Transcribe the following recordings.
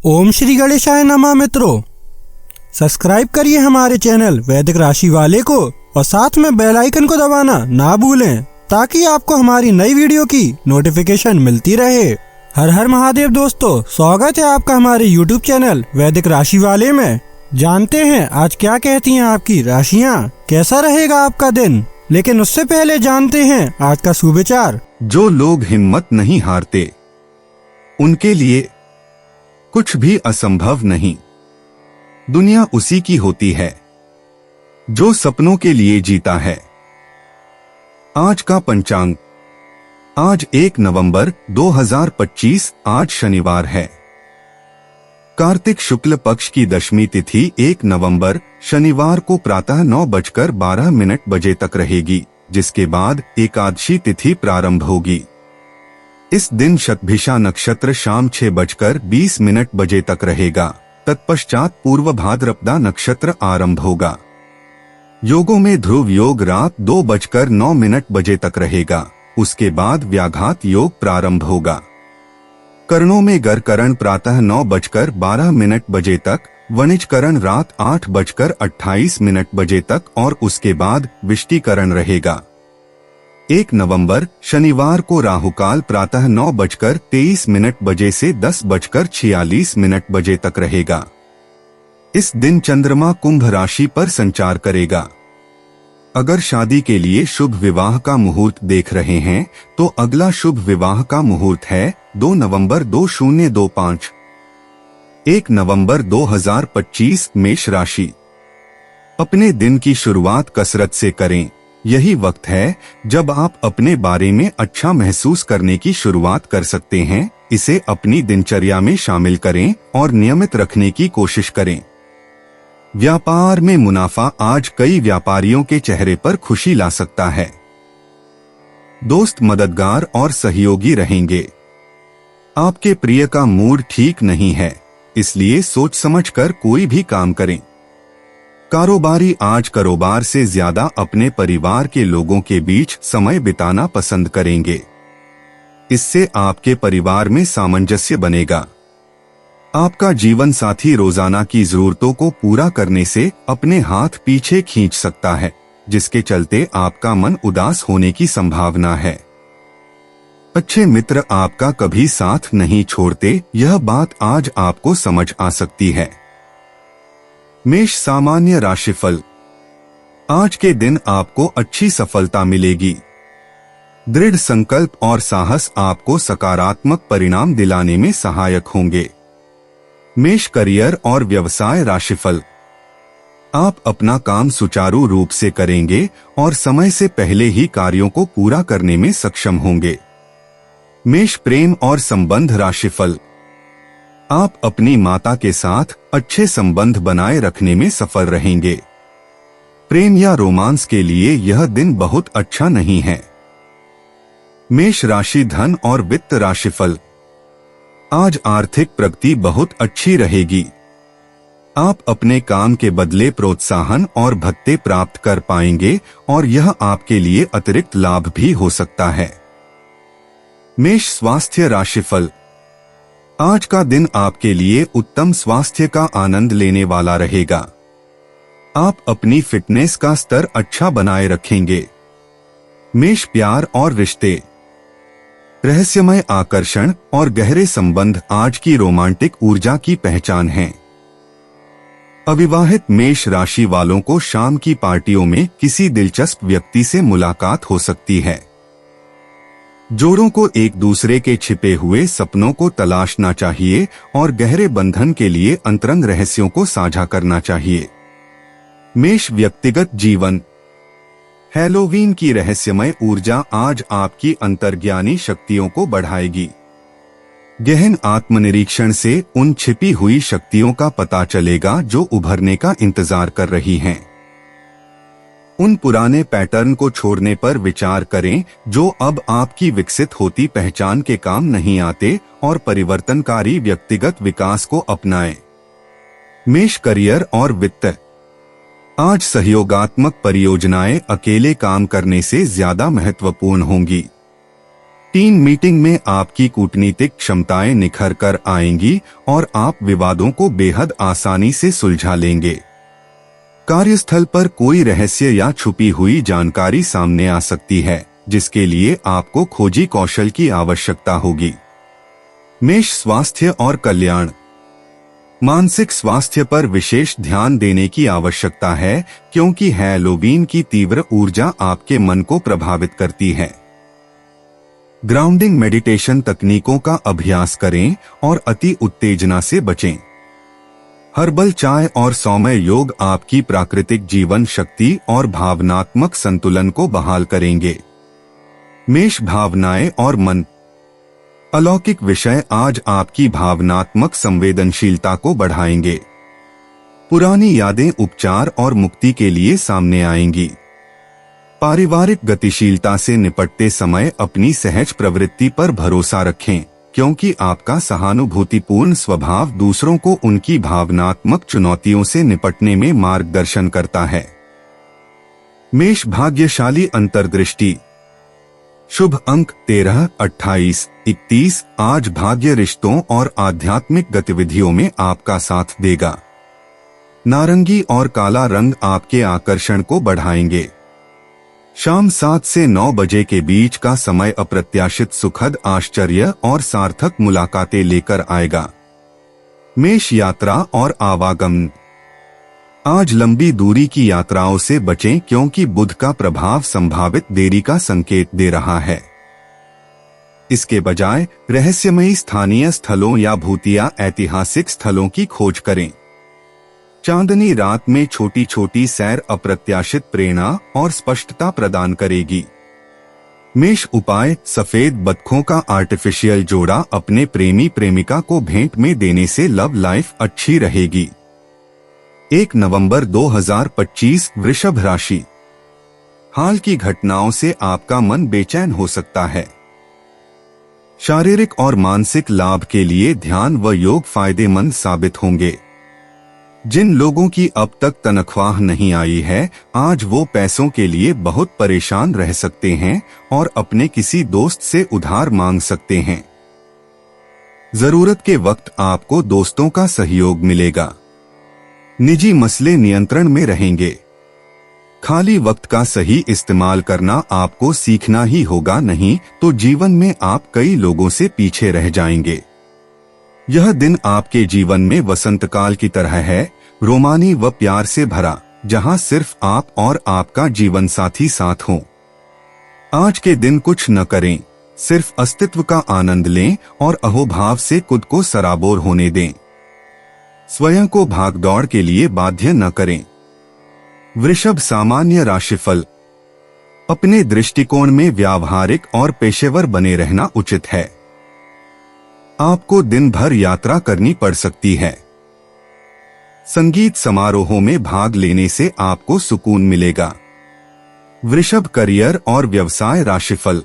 ओम श्री गणेशाय नमः। मित्रों, सब्सक्राइब करिए हमारे चैनल वैदिक राशि वाले को और साथ में बेल आइकन को दबाना ना भूलें ताकि आपको हमारी नई वीडियो की नोटिफिकेशन मिलती रहे। हर हर महादेव दोस्तों, स्वागत है आपका हमारे YouTube चैनल वैदिक राशि वाले में। जानते हैं आज क्या कहती हैं आपकी राशियां, कैसा रहेगा आपका दिन। लेकिन उससे पहले जानते हैं आज का सुविचार। जो लोग हिम्मत नहीं हारते उनके लिए कुछ भी असंभव नहीं। दुनिया उसी की होती है जो सपनों के लिए जीता है। आज का पंचांग, आज 1 नवंबर 2025, आज शनिवार है। कार्तिक शुक्ल पक्ष की दशमी तिथि 1 नवंबर शनिवार को प्रातः 9:12 तक रहेगी, जिसके बाद एकादशी तिथि प्रारंभ होगी। इस दिन शतभिषा नक्षत्र शाम 6:20 तक रहेगा। तत्पश्चात पूर्व भाद्रपदा नक्षत्र आरंभ होगा। योगों में ध्रुव योग रात 2:09 तक रहेगा। उसके बाद व्याघात योग प्रारंभ होगा। करणों में गरकरण प्रातः 9:12 तक, वणिजकरण रात 8:28 तक और उसके बाद विष्टिकरण रहेगा। 1 नवंबर शनिवार को राहुकाल प्रातः 9:23 से 10:46 तक रहेगा। इस दिन चंद्रमा कुंभ राशि पर संचार करेगा। अगर शादी के लिए शुभ विवाह का मुहूर्त देख रहे हैं तो अगला शुभ विवाह का मुहूर्त है 2 नवंबर 2025। 1 नवंबर 2025 मेष राशि। अपने दिन की शुरुआत कसरत से करें। यही वक्त है जब आप अपने बारे में अच्छा महसूस करने की शुरुआत कर सकते हैं। इसे अपनी दिनचर्या में शामिल करें और नियमित रखने की कोशिश करें। व्यापार में मुनाफा आज कई व्यापारियों के चेहरे पर खुशी ला सकता है। दोस्त मददगार और सहयोगी रहेंगे। आपके प्रिय का मूड ठीक नहीं है, इसलिए सोच समझकर कोई भी काम करें। कारोबारी आज कारोबार से ज्यादा अपने परिवार के लोगों के बीच समय बिताना पसंद करेंगे। इससे आपके परिवार में सामंजस्य बनेगा। आपका जीवन साथी रोजाना की जरूरतों को पूरा करने से अपने हाथ पीछे खींच सकता है, जिसके चलते आपका मन उदास होने की संभावना है। अच्छे मित्र आपका कभी साथ नहीं छोड़ते, यह बात आज आपको समझ आ सकती है। मेष सामान्य राशिफल। आज के दिन आपको अच्छी सफलता मिलेगी। दृढ़ संकल्प और साहस आपको सकारात्मक परिणाम दिलाने में सहायक होंगे। मेष करियर और व्यवसाय राशिफल। आप अपना काम सुचारू रूप से करेंगे और समय से पहले ही कार्यों को पूरा करने में सक्षम होंगे। मेष प्रेम और संबंध राशिफल। आप अपनी माता के साथ अच्छे संबंध बनाए रखने में सफल रहेंगे। प्रेम या रोमांस के लिए यह दिन बहुत अच्छा नहीं है। मेष राशि धन और वित्त राशिफल। आज आर्थिक प्रगति बहुत अच्छी रहेगी। आप अपने काम के बदले प्रोत्साहन और भत्ते प्राप्त कर पाएंगे और यह आपके लिए अतिरिक्त लाभ भी हो सकता है। मेष स्वास्थ्य राशिफल। आज का दिन आपके लिए उत्तम स्वास्थ्य का आनंद लेने वाला रहेगा। आप अपनी फिटनेस का स्तर अच्छा बनाए रखेंगे। मेष प्यार और रिश्ते। रहस्यमय आकर्षण और गहरे संबंध आज की रोमांटिक ऊर्जा की पहचान हैं। अविवाहित मेष राशि वालों को शाम की पार्टियों में किसी दिलचस्प व्यक्ति से मुलाकात हो सकती है। जोड़ों को एक दूसरे के छिपे हुए सपनों को तलाशना चाहिए और गहरे बंधन के लिए अंतरंग रहस्यों को साझा करना चाहिए। मेष व्यक्तिगत जीवन। हैलोवीन की रहस्यमय ऊर्जा आज आपकी अंतर्ज्ञानी शक्तियों को बढ़ाएगी। गहन आत्मनिरीक्षण से उन छिपी हुई शक्तियों का पता चलेगा जो उभरने का इंतजार कर रही हैं। उन पुराने पैटर्न को छोड़ने पर विचार करें जो अब आपकी विकसित होती पहचान के काम नहीं आते और परिवर्तनकारी व्यक्तिगत विकास को अपनाएं। मेष करियर और वित्त। आज सहयोगात्मक परियोजनाएं अकेले काम करने से ज्यादा महत्वपूर्ण होंगी। टीम मीटिंग में आपकी कूटनीतिक क्षमताएं निखर कर आएंगी और आप विवादों को बेहद आसानी से सुलझा लेंगे। कार्यस्थल पर कोई रहस्य या छुपी हुई जानकारी सामने आ सकती है, जिसके लिए आपको खोजी कौशल की आवश्यकता होगी। मेष स्वास्थ्य और कल्याण। मानसिक स्वास्थ्य पर विशेष ध्यान देने की आवश्यकता है, क्योंकि हैलोवीन की तीव्र ऊर्जा आपके मन को प्रभावित करती है। ग्राउंडिंग मेडिटेशन तकनीकों का अभ्यास करें और अति उत्तेजना से बचें। हर्बल चाय और सौम्य योग आपकी प्राकृतिक जीवन शक्ति और भावनात्मक संतुलन को बहाल करेंगे। मेष भावनाएं और मन। अलौकिक विषय आज आपकी भावनात्मक संवेदनशीलता को बढ़ाएंगे। पुरानी यादें उपचार और मुक्ति के लिए सामने आएंगी। पारिवारिक गतिशीलता से निपटते समय अपनी सहज प्रवृत्ति पर भरोसा रखें, क्योंकि आपका सहानुभूतिपूर्ण स्वभाव दूसरों को उनकी भावनात्मक चुनौतियों से निपटने में मार्गदर्शन करता है। मेष भाग्यशाली अंतर्दृष्टि। शुभ अंक 13, 28, 31 आज भाग्य रिश्तों और आध्यात्मिक गतिविधियों में आपका साथ देगा। नारंगी और काला रंग आपके आकर्षण को बढ़ाएंगे। शाम 7 से 9 बजे के बीच का समय अप्रत्याशित सुखद आश्चर्य और सार्थक मुलाकातें लेकर आएगा। मेष यात्रा और आवागमन। आज लंबी दूरी की यात्राओं से बचें, क्योंकि बुध का प्रभाव संभावित देरी का संकेत दे रहा है। इसके बजाय रहस्यमयी स्थानीय स्थलों या भूतिया ऐतिहासिक स्थलों की खोज करें। चांदनी रात में छोटी छोटी सैर अप्रत्याशित प्रेरणा और स्पष्टता प्रदान करेगी। मेष उपाय। सफेद बतखों का आर्टिफिशियल जोड़ा अपने प्रेमी प्रेमिका को भेंट में देने से लव लाइफ अच्छी रहेगी। 1 नवंबर 2025 वृषभ राशि। हाल की घटनाओं से आपका मन बेचैन हो सकता है। शारीरिक और मानसिक लाभ के लिए ध्यान व योग फायदेमंद साबित होंगे। जिन लोगों की अब तक तनख्वाह नहीं आई है, आज वो पैसों के लिए बहुत परेशान रह सकते हैं और अपने किसी दोस्त से उधार मांग सकते हैं। जरूरत के वक्त आपको दोस्तों का सहयोग मिलेगा। निजी मसले नियंत्रण में रहेंगे। खाली वक्त का सही इस्तेमाल करना आपको सीखना ही होगा, नहीं तो जीवन में आप कई लोगों से पीछे रह जाएंगे। यह दिन आपके जीवन में वसंतकाल की तरह है, रोमानी व प्यार से भरा, जहां सिर्फ आप और आपका जीवन साथी साथ हो। आज के दिन कुछ न करें, सिर्फ अस्तित्व का आनंद लें और अहोभाव से खुद को सराबोर होने दें। स्वयं को भागदौड़ के लिए बाध्य न करें। वृषभ सामान्य राशिफल। अपने दृष्टिकोण में व्यावहारिक और पेशेवर बने रहना उचित है। आपको दिन भर यात्रा करनी पड़ सकती है। संगीत समारोहों में भाग लेने से आपको सुकून मिलेगा। वृषभ करियर और व्यवसाय राशिफल।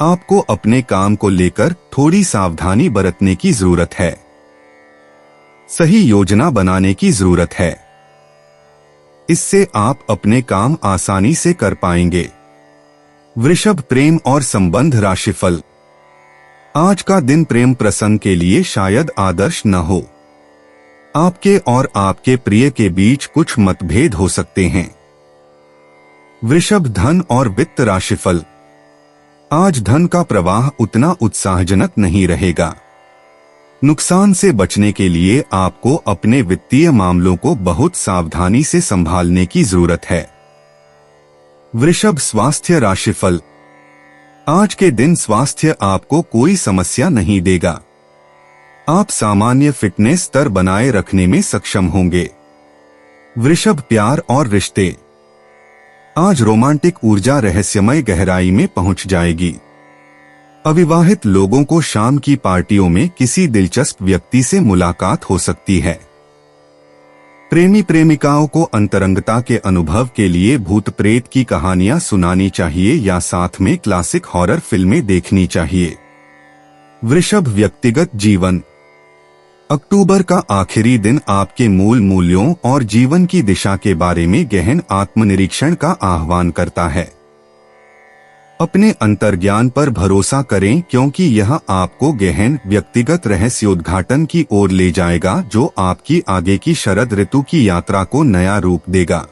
आपको अपने काम को लेकर थोड़ी सावधानी बरतने की जरूरत है। सही योजना बनाने की जरूरत है। इससे आप अपने काम आसानी से कर पाएंगे। वृषभ प्रेम और संबंध राशिफल। आज का दिन प्रेम प्रसंग के लिए शायद आदर्श न हो। आपके और आपके प्रिय के बीच कुछ मतभेद हो सकते हैं। वृषभ धन और वित्त राशिफल। आज धन का प्रवाह उतना उत्साहजनक नहीं रहेगा। नुकसान से बचने के लिए आपको अपने वित्तीय मामलों को बहुत सावधानी से संभालने की जरूरत है। वृषभ स्वास्थ्य राशिफल। आज के दिन स्वास्थ्य आपको कोई समस्या नहीं देगा। आप सामान्य फिटनेस स्तर बनाए रखने में सक्षम होंगे। वृषभ प्यार और रिश्ते। आज रोमांटिक ऊर्जा रहस्यमय गहराई में पहुंच जाएगी। अविवाहित लोगों को शाम की पार्टियों में किसी दिलचस्प व्यक्ति से मुलाकात हो सकती है। प्रेमी प्रेमिकाओं को अंतरंगता के अनुभव के लिए भूत प्रेत की कहानियां सुनानी चाहिए या साथ में क्लासिक हॉरर फिल्में देखनी चाहिए। वृषभ व्यक्तिगत जीवन। अक्टूबर का आखिरी दिन आपके मूल मूल्यों और जीवन की दिशा के बारे में गहन आत्मनिरीक्षण का आह्वान करता है। अपने अंतर्ज्ञान पर भरोसा करें क्योंकि यह आपको गहन व्यक्तिगत रहस्योद्घाटन की ओर ले जाएगा जो आपकी आगे की शरद ऋतु की यात्रा को नया रूप देगा।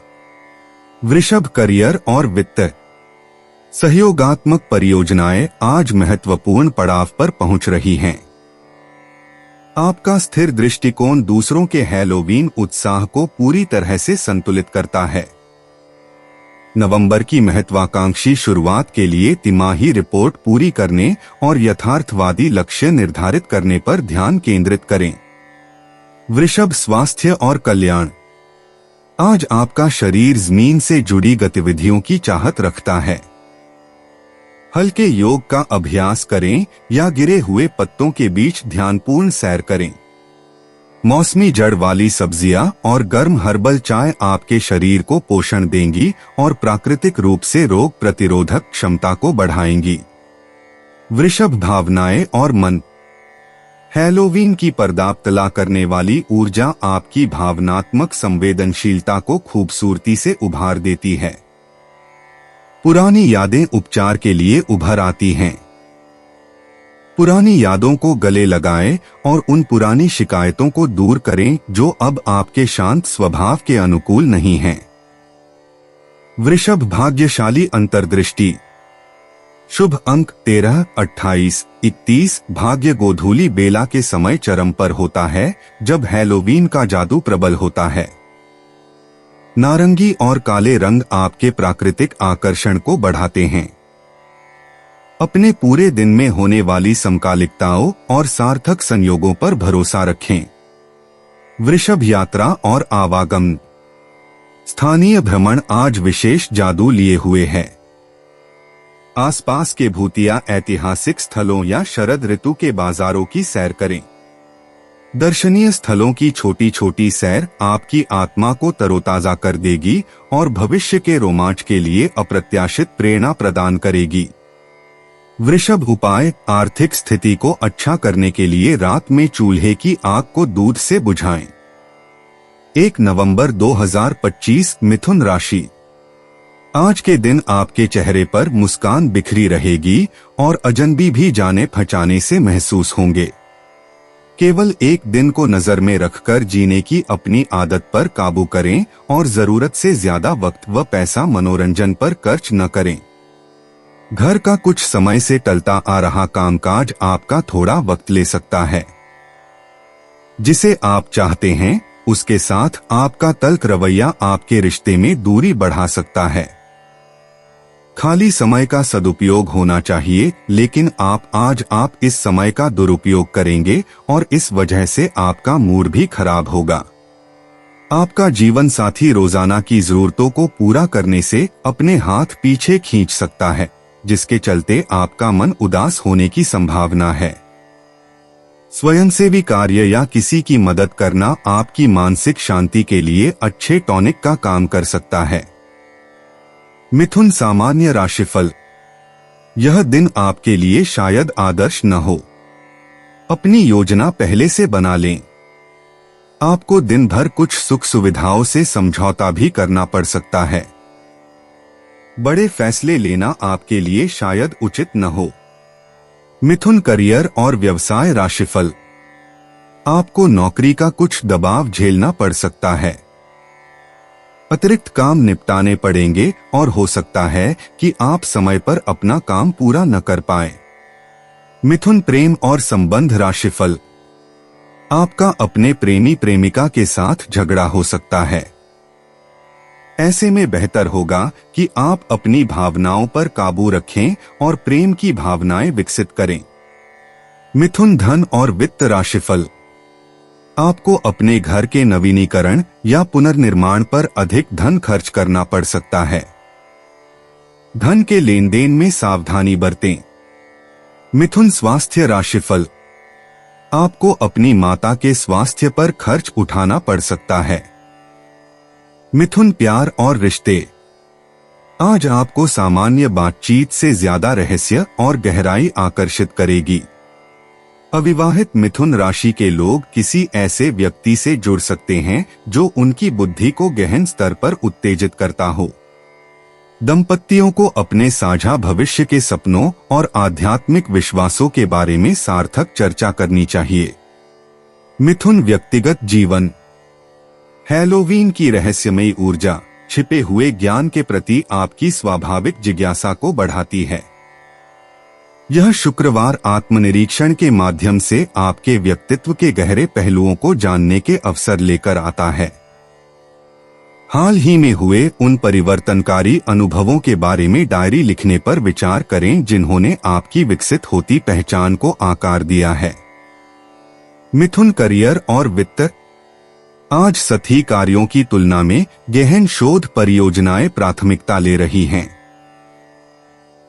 वृषभ, करियर और वित्त। सहयोगात्मक परियोजनाएं आज महत्वपूर्ण पड़ाव पर पहुंच रही हैं। आपका स्थिर दृष्टिकोण दूसरों के हैलोवीन उत्साह को पूरी तरह से संतुलित करता है। नवंबर की महत्वाकांक्षी शुरुआत के लिए तिमाही रिपोर्ट पूरी करने और यथार्थवादी लक्ष्य निर्धारित करने पर ध्यान केंद्रित करें। वृषभ, स्वास्थ्य और कल्याण। आज आपका शरीर जमीन से जुड़ी गतिविधियों की चाहत रखता है। हल्के योग का अभ्यास करें या गिरे हुए पत्तों के बीच ध्यानपूर्ण सैर करें। मौसमी जड़ वाली सब्जियां और गर्म हर्बल चाय आपके शरीर को पोषण देंगी और प्राकृतिक रूप से रोग प्रतिरोधक क्षमता को बढ़ाएंगी। वृषभ, भावनाएं और मन। हैलोवीन की पर्दातला करने वाली ऊर्जा आपकी भावनात्मक संवेदनशीलता को खूबसूरती से उभार देती है। पुरानी यादें उपचार के लिए उभर आती हैं। पुरानी यादों को गले लगाएं और उन पुरानी शिकायतों को दूर करें जो अब आपके शांत स्वभाव के अनुकूल नहीं हैं। वृषभ, भाग्यशाली अंतर्दृष्टि। शुभ अंक 13, 28, 31। भाग्य गोधूली बेला के समय चरम पर होता है जब हैलोवीन का जादू प्रबल होता है। नारंगी और काले रंग आपके प्राकृतिक आकर्षण को बढ़ाते हैं। अपने पूरे दिन में होने वाली समकालिकताओं और सार्थक संयोगों पर भरोसा रखें। वृषभ, यात्रा और आवागमन। स्थानीय भ्रमण आज विशेष जादू लिए हुए है। आसपास के भूतिया ऐतिहासिक स्थलों या शरद ऋतु के बाजारों की सैर करें। दर्शनीय स्थलों की छोटी छोटी सैर आपकी आत्मा को तरोताजा कर देगी और भविष्य के रोमांच के लिए अप्रत्याशित प्रेरणा प्रदान करेगी। वृषभ, उपाय। आर्थिक स्थिति को अच्छा करने के लिए रात में चूल्हे की आग को दूध से बुझाएं। 1 नवंबर 2025। मिथुन राशि। आज के दिन आपके चेहरे पर मुस्कान बिखरी रहेगी और अजनबी भी जाने पहचाने से महसूस होंगे। केवल एक दिन को नजर में रखकर जीने की अपनी आदत पर काबू करें और जरूरत से ज्यादा वक्त व पैसा मनोरंजन पर खर्च न करें। घर का कुछ समय से टलता आ रहा कामकाज आपका थोड़ा वक्त ले सकता है। जिसे आप चाहते हैं उसके साथ आपका तल्ख रवैया आपके रिश्ते में दूरी बढ़ा सकता है। खाली समय का सदुपयोग होना चाहिए, लेकिन आप इस समय का दुरुपयोग करेंगे और इस वजह से आपका मूड भी खराब होगा। आपका जीवन साथी रोजाना की जरूरतों को पूरा करने से अपने हाथ पीछे खींच सकता है, जिसके चलते आपका मन उदास होने की संभावना है। स्वयंसेवी कार्य या किसी की मदद करना आपकी मानसिक शांति के लिए अच्छे टॉनिक का काम कर सकता है। मिथुन, सामान्य राशिफल। यह दिन आपके लिए शायद आदर्श न हो। अपनी योजना पहले से बना लें। आपको दिन भर कुछ सुख सुविधाओं से समझौता भी करना पड़ सकता है। बड़े फैसले लेना आपके लिए शायद उचित न हो। मिथुन, करियर और व्यवसाय राशिफल। आपको नौकरी का कुछ दबाव झेलना पड़ सकता है। अतिरिक्त काम निपटाने पड़ेंगे और हो सकता है कि आप समय पर अपना काम पूरा न कर पाएं। मिथुन, प्रेम और संबंध राशिफल। आपका अपने प्रेमी प्रेमिका के साथ झगड़ा हो सकता है। ऐसे में बेहतर होगा कि आप अपनी भावनाओं पर काबू रखें और प्रेम की भावनाएं विकसित करें। मिथुन, धन और वित्त राशिफल। आपको अपने घर के नवीनीकरण या पुनर्निर्माण पर अधिक धन खर्च करना पड़ सकता है। धन के लेन देन में सावधानी बरतें। मिथुन, स्वास्थ्य राशिफल। आपको अपनी माता के स्वास्थ्य पर खर्च उठाना पड़ सकता है। मिथुन, प्यार और रिश्ते। आज आपको सामान्य बातचीत से ज्यादा रहस्य और गहराई आकर्षित करेगी। अविवाहित मिथुन राशि के लोग किसी ऐसे व्यक्ति से जुड़ सकते हैं जो उनकी बुद्धि को गहन स्तर पर उत्तेजित करता हो। दंपतियों को अपने साझा भविष्य के सपनों और आध्यात्मिक विश्वासों के बारे में सार्थक चर्चा करनी चाहिए। मिथुन व्यक्तिगत जीवन। हैलोवीन की रहस्यमयी ऊर्जा छिपे हुए ज्ञान के प्रति आपकी स्वाभाविक जिज्ञासा को बढ़ाती है। यह शुक्रवार आत्मनिरीक्षण के माध्यम से आपके व्यक्तित्व के गहरे पहलुओं को जानने के अवसर लेकर आता है। हाल ही में हुए उन परिवर्तनकारी अनुभवों के बारे में डायरी लिखने पर विचार करें जिन्होंने आपकी विकसित होती पहचान को आकार दिया है। मिथुन करियर और वित्त। आज सतही कार्यों की तुलना में गहन शोध परियोजनाएं प्राथमिकता ले रही हैं।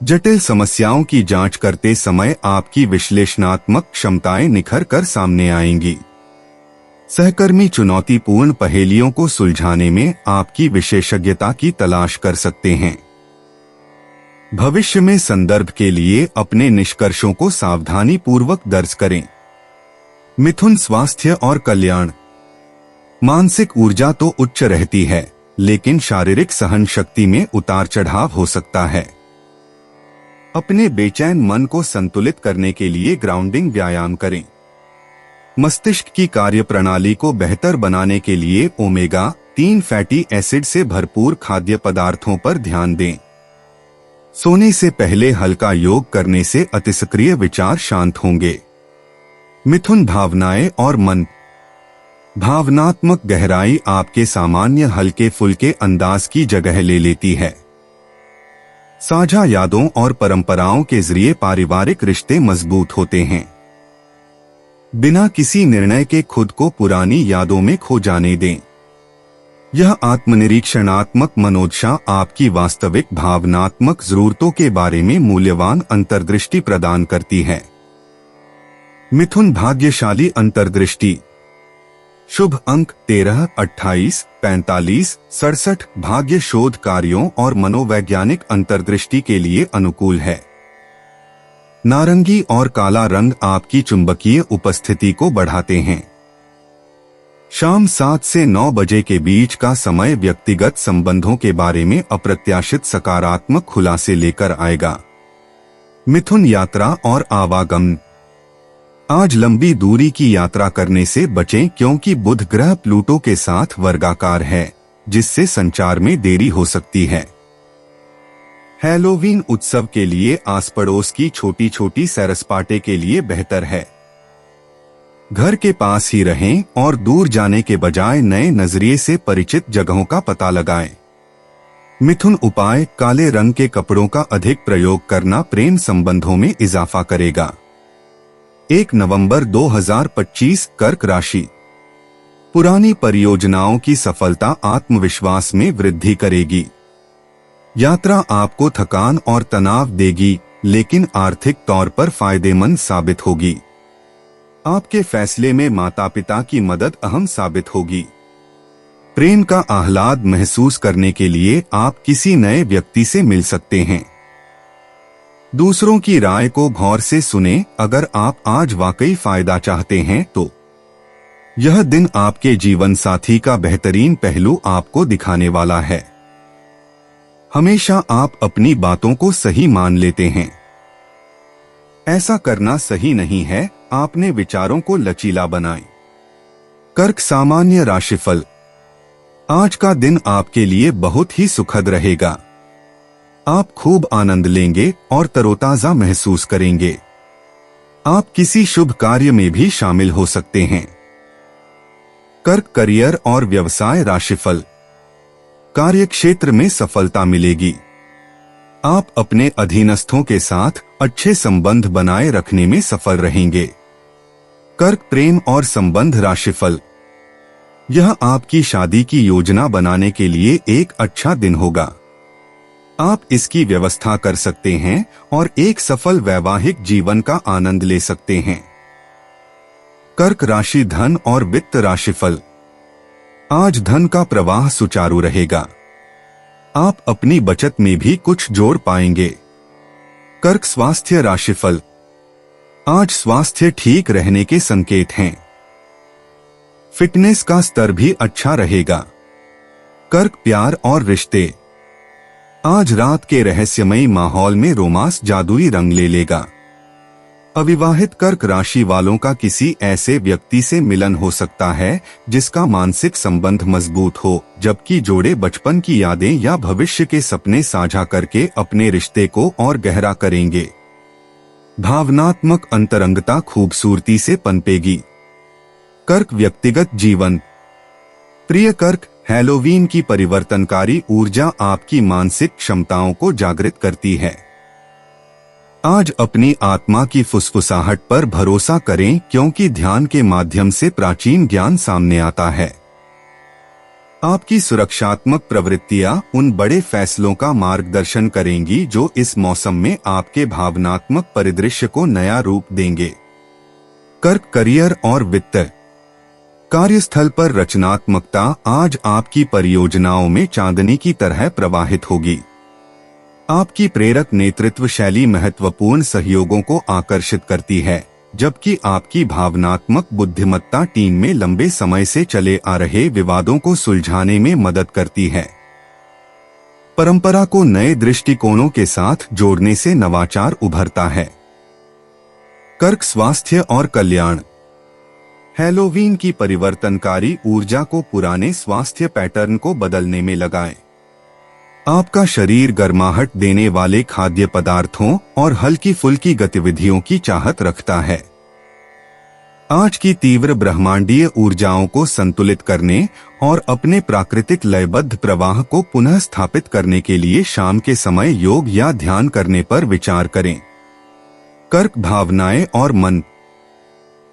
जटिल समस्याओं की जांच करते समय आपकी विश्लेषणात्मक क्षमताएं निखर कर सामने आएंगी। सहकर्मी चुनौतीपूर्ण पहेलियों को सुलझाने में आपकी विशेषज्ञता की तलाश कर सकते हैं। भविष्य में संदर्भ के लिए अपने निष्कर्षों को सावधानी पूर्वक दर्ज करें। मिथुन स्वास्थ्य और कल्याण। मानसिक ऊर्जा तो उच्च रहती है, लेकिन शारीरिक सहन शक्ति में उतार चढ़ाव हो सकता है। अपने बेचैन मन को संतुलित करने के लिए ग्राउंडिंग व्यायाम करें। मस्तिष्क की कार्यप्रणाली को बेहतर बनाने के लिए ओमेगा-3 फैटी एसिड से भरपूर खाद्य पदार्थों पर ध्यान दें। सोने से पहले हल्का योग करने से अतिसक्रिय विचार शांत होंगे। मिथुन भावनाएं और मन। भावनात्मक गहराई आपके सामान्य हल्के फुल्के अंदाज की जगह ले लेती है। साझा यादों और परंपराओं के जरिए पारिवारिक रिश्ते मजबूत होते हैं। बिना किसी निर्णय के खुद को पुरानी यादों में खो जाने दें। यह आत्मनिरीक्षणात्मक मनोदशा आपकी वास्तविक भावनात्मक जरूरतों के बारे में मूल्यवान अंतर्दृष्टि प्रदान करती है। मिथुन भाग्यशाली अंतर्दृष्टि। शुभ अंक 13, 28, 45, 67 भाग्य शोध कार्यों और मनोवैज्ञानिक अंतर्दृष्टि के लिए अनुकूल है। नारंगी और काला रंग आपकी चुंबकीय उपस्थिति को बढ़ाते हैं। शाम 7 से 9 बजे के बीच का समय व्यक्तिगत संबंधों के बारे में अप्रत्याशित सकारात्मक खुलासे लेकर आएगा। मिथुन यात्रा और आवागमन। आज लंबी दूरी की यात्रा करने से बचें क्योंकि बुध ग्रह प्लूटो के साथ वर्गाकार है, जिससे संचार में देरी हो सकती है। हैलोवीन उत्सव के लिए आस पड़ोस की छोटी छोटी सैर सपाटे के लिए बेहतर है। घर के पास ही रहें और दूर जाने के बजाय नए नजरिए से परिचित जगहों का पता लगाएं। मिथुन उपाय। काले रंग के कपड़ों का अधिक प्रयोग करना प्रेम संबंधों में इजाफा करेगा। 1 नवंबर 2025 कर्क राशि। पुरानी परियोजनाओं की सफलता आत्मविश्वास में वृद्धि करेगी। यात्रा आपको थकान और तनाव देगी, लेकिन आर्थिक तौर पर फायदेमंद साबित होगी। आपके फैसले में माता पिता की मदद अहम साबित होगी। प्रेम का आह्लाद महसूस करने के लिए आप किसी नए व्यक्ति से मिल सकते हैं। दूसरों की राय को गौर से सुनें। अगर आप आज वाकई फायदा चाहते हैं तो यह दिन आपके जीवन साथी का बेहतरीन पहलू आपको दिखाने वाला है। हमेशा आप अपनी बातों को सही मान लेते हैं। ऐसा करना सही नहीं है। आपने विचारों को लचीला बनाएं। कर्क सामान्य राशिफल। आज का दिन आपके लिए बहुत ही सुखद रहेगा। आप खूब आनंद लेंगे और तरोताजा महसूस करेंगे। आप किसी शुभ कार्य में भी शामिल हो सकते हैं। कर्क करियर और व्यवसाय राशिफल। कार्यक्षेत्र में सफलता मिलेगी। आप अपने अधीनस्थों के साथ अच्छे संबंध बनाए रखने में सफल रहेंगे। कर्क प्रेम और संबंध राशिफल। यह आपकी शादी की योजना बनाने के लिए एक अच्छा दिन होगा। आप इसकी व्यवस्था कर सकते हैं और एक सफल वैवाहिक जीवन का आनंद ले सकते हैं। कर्क राशि धन और वित्त राशिफल। आज धन का प्रवाह सुचारू रहेगा। आप अपनी बचत में भी कुछ जोड़ पाएंगे। कर्क स्वास्थ्य राशिफल। आज स्वास्थ्य ठीक रहने के संकेत हैं। फिटनेस का स्तर भी अच्छा रहेगा। कर्क प्यार और रिश्ते। आज रात के रहस्यमयी माहौल में रोमांस जादुई रंग ले लेगा। अविवाहित कर्क राशि वालों का किसी ऐसे व्यक्ति से मिलन हो सकता है जिसका मानसिक संबंध मजबूत हो, जबकि जोड़े बचपन की यादें या भविष्य के सपने साझा करके अपने रिश्ते को और गहरा करेंगे। भावनात्मक अंतरंगता खूबसूरती से पनपेगी। कर्क व्यक्तिगत जीवन। प्रिय कर्क, हैलोवीन की परिवर्तनकारी ऊर्जा आपकी मानसिक क्षमताओं को जागृत करती है। आज अपनी आत्मा की फुसफुसाहट पर भरोसा करें, क्योंकि ध्यान के माध्यम से प्राचीन ज्ञान सामने आता है। आपकी सुरक्षात्मक प्रवृत्तियां उन बड़े फैसलों का मार्गदर्शन करेंगी जो इस मौसम में आपके भावनात्मक परिदृश्य को नया रूप देंगे। कर्क करियर और वित्त। कार्यस्थल पर रचनात्मकता आज आपकी परियोजनाओं में चांदनी की तरह प्रवाहित होगी। आपकी प्रेरक नेतृत्व शैली महत्वपूर्ण सहयोगों को आकर्षित करती है, जबकि आपकी भावनात्मक बुद्धिमत्ता टीम में लंबे समय से चले आ रहे विवादों को सुलझाने में मदद करती है। परंपरा को नए दृष्टिकोणों के साथ जोड़ने से नवाचार उभरता है। कर्क स्वास्थ्य और कल्याण। हैलोवीन की परिवर्तनकारी ऊर्जा को पुराने स्वास्थ्य पैटर्न को बदलने में लगाएं। आपका शरीर गर्माहट देने वाले खाद्य पदार्थों और हल्की फुल्की गतिविधियों की चाहत रखता है। आज की तीव्र ब्रह्मांडीय ऊर्जाओं को संतुलित करने और अपने प्राकृतिक लयबद्ध प्रवाह को पुनः स्थापित करने के लिए शाम के समय योग या ध्यान करने पर विचार करें। कर्क भावनाएं और मन।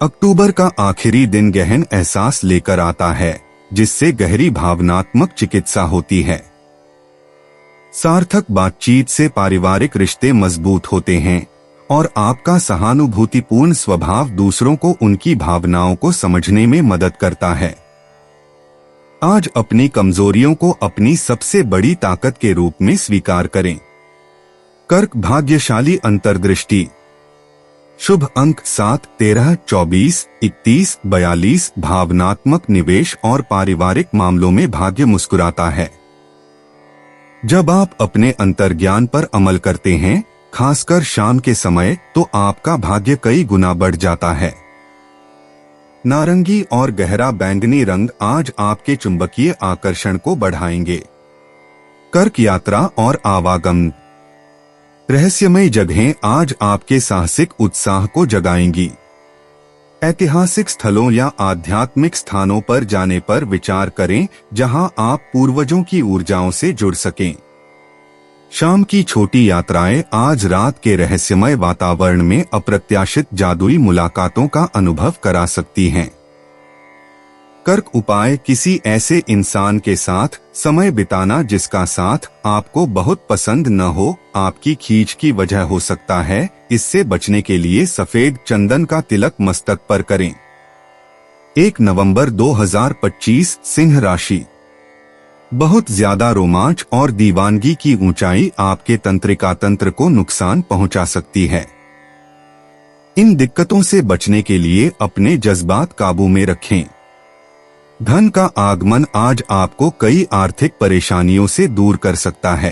अक्टूबर का आखिरी दिन गहन एहसास लेकर आता है, जिससे गहरी भावनात्मक चिकित्सा होती है। सार्थक बातचीत से पारिवारिक रिश्ते मजबूत होते हैं और आपका सहानुभूतिपूर्ण स्वभाव दूसरों को उनकी भावनाओं को समझने में मदद करता है। आज अपनी कमजोरियों को अपनी सबसे बड़ी ताकत के रूप में स्वीकार करें। कर्क भाग्यशाली अंतर्दृष्टि। शुभ अंक 7, 13, 24, 31, 42। भावनात्मक निवेश और पारिवारिक मामलों में भाग्य मुस्कुराता है। जब आप अपने अंतर्ज्ञान पर अमल करते हैं, खासकर शाम के समय, तो आपका भाग्य कई गुना बढ़ जाता है। नारंगी और गहरा बैंगनी रंग आज आपके चुंबकीय आकर्षण को बढ़ाएंगे। कर्क यात्रा और आवागमन। रहस्यमय जगहें आज आपके साहसिक उत्साह को जगाएंगी। ऐतिहासिक स्थलों या आध्यात्मिक स्थानों पर जाने पर विचार करें, जहां आप पूर्वजों की ऊर्जाओं से जुड़ सकें। शाम की छोटी यात्राएं आज रात के रहस्यमय वातावरण में अप्रत्याशित जादुई मुलाकातों का अनुभव करा सकती हैं। कर्क उपाय। किसी ऐसे इंसान के साथ समय बिताना जिसका साथ आपको बहुत पसंद न हो आपकी खींच की वजह हो सकता है। इससे बचने के लिए सफेद चंदन का तिलक मस्तक पर करें। 1 नवंबर 2025। सिंह राशि। बहुत ज्यादा रोमांच और दीवानगी की ऊंचाई आपके तंत्रिका तंत्र को नुकसान पहुंचा सकती है। इन दिक्कतों से बचने के लिए अपने जज्बात काबू में रखें। धन का आगमन आज आपको कई आर्थिक परेशानियों से दूर कर सकता है।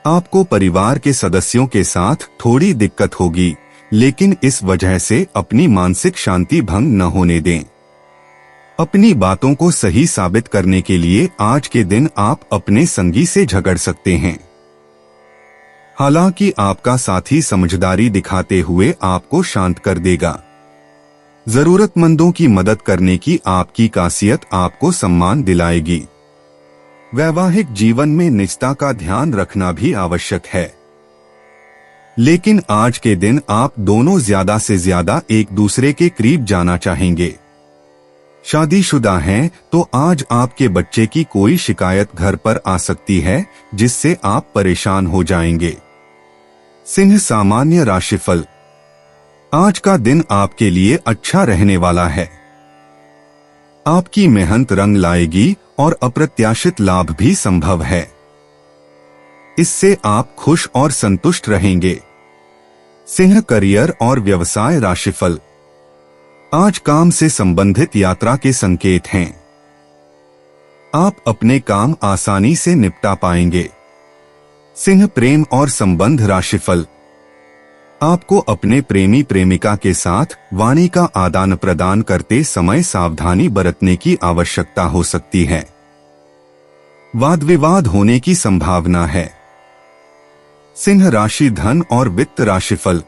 आपको परिवार के सदस्यों के साथ थोड़ी दिक्कत होगी, लेकिन इस वजह से अपनी मानसिक शांति भंग न होने दें। अपनी बातों को सही साबित करने के लिए आज के दिन आप अपने संगी से झगड़ सकते हैं। हालांकि आपका साथी समझदारी दिखाते हुए आपको शांत कर देगा। जरूरतमंदों की मदद करने की आपकी खासियत आपको सम्मान दिलाएगी। वैवाहिक जीवन में निजता का ध्यान रखना भी आवश्यक है, लेकिन आज के दिन आप दोनों ज्यादा से ज्यादा एक दूसरे के करीब जाना चाहेंगे। शादीशुदा हैं तो आज आपके बच्चे की कोई शिकायत घर पर आ सकती है, जिससे आप परेशान हो जाएंगे। सिंह सामान्य राशिफल। आज का दिन आपके लिए अच्छा रहने वाला है। आपकी मेहनत रंग लाएगी और अप्रत्याशित लाभ भी संभव है। इससे आप खुश और संतुष्ट रहेंगे। सिंह करियर और व्यवसाय राशिफल। आज काम से संबंधित यात्रा के संकेत हैं। आप अपने काम आसानी से निपटा पाएंगे। सिंह प्रेम और संबंध राशिफल। आपको अपने प्रेमी प्रेमिका के साथ वाणी का आदान प्रदान करते समय सावधानी बरतने की आवश्यकता हो सकती है। वाद विवाद होने की संभावना है। सिंह राशि धन और वित्त राशिफल।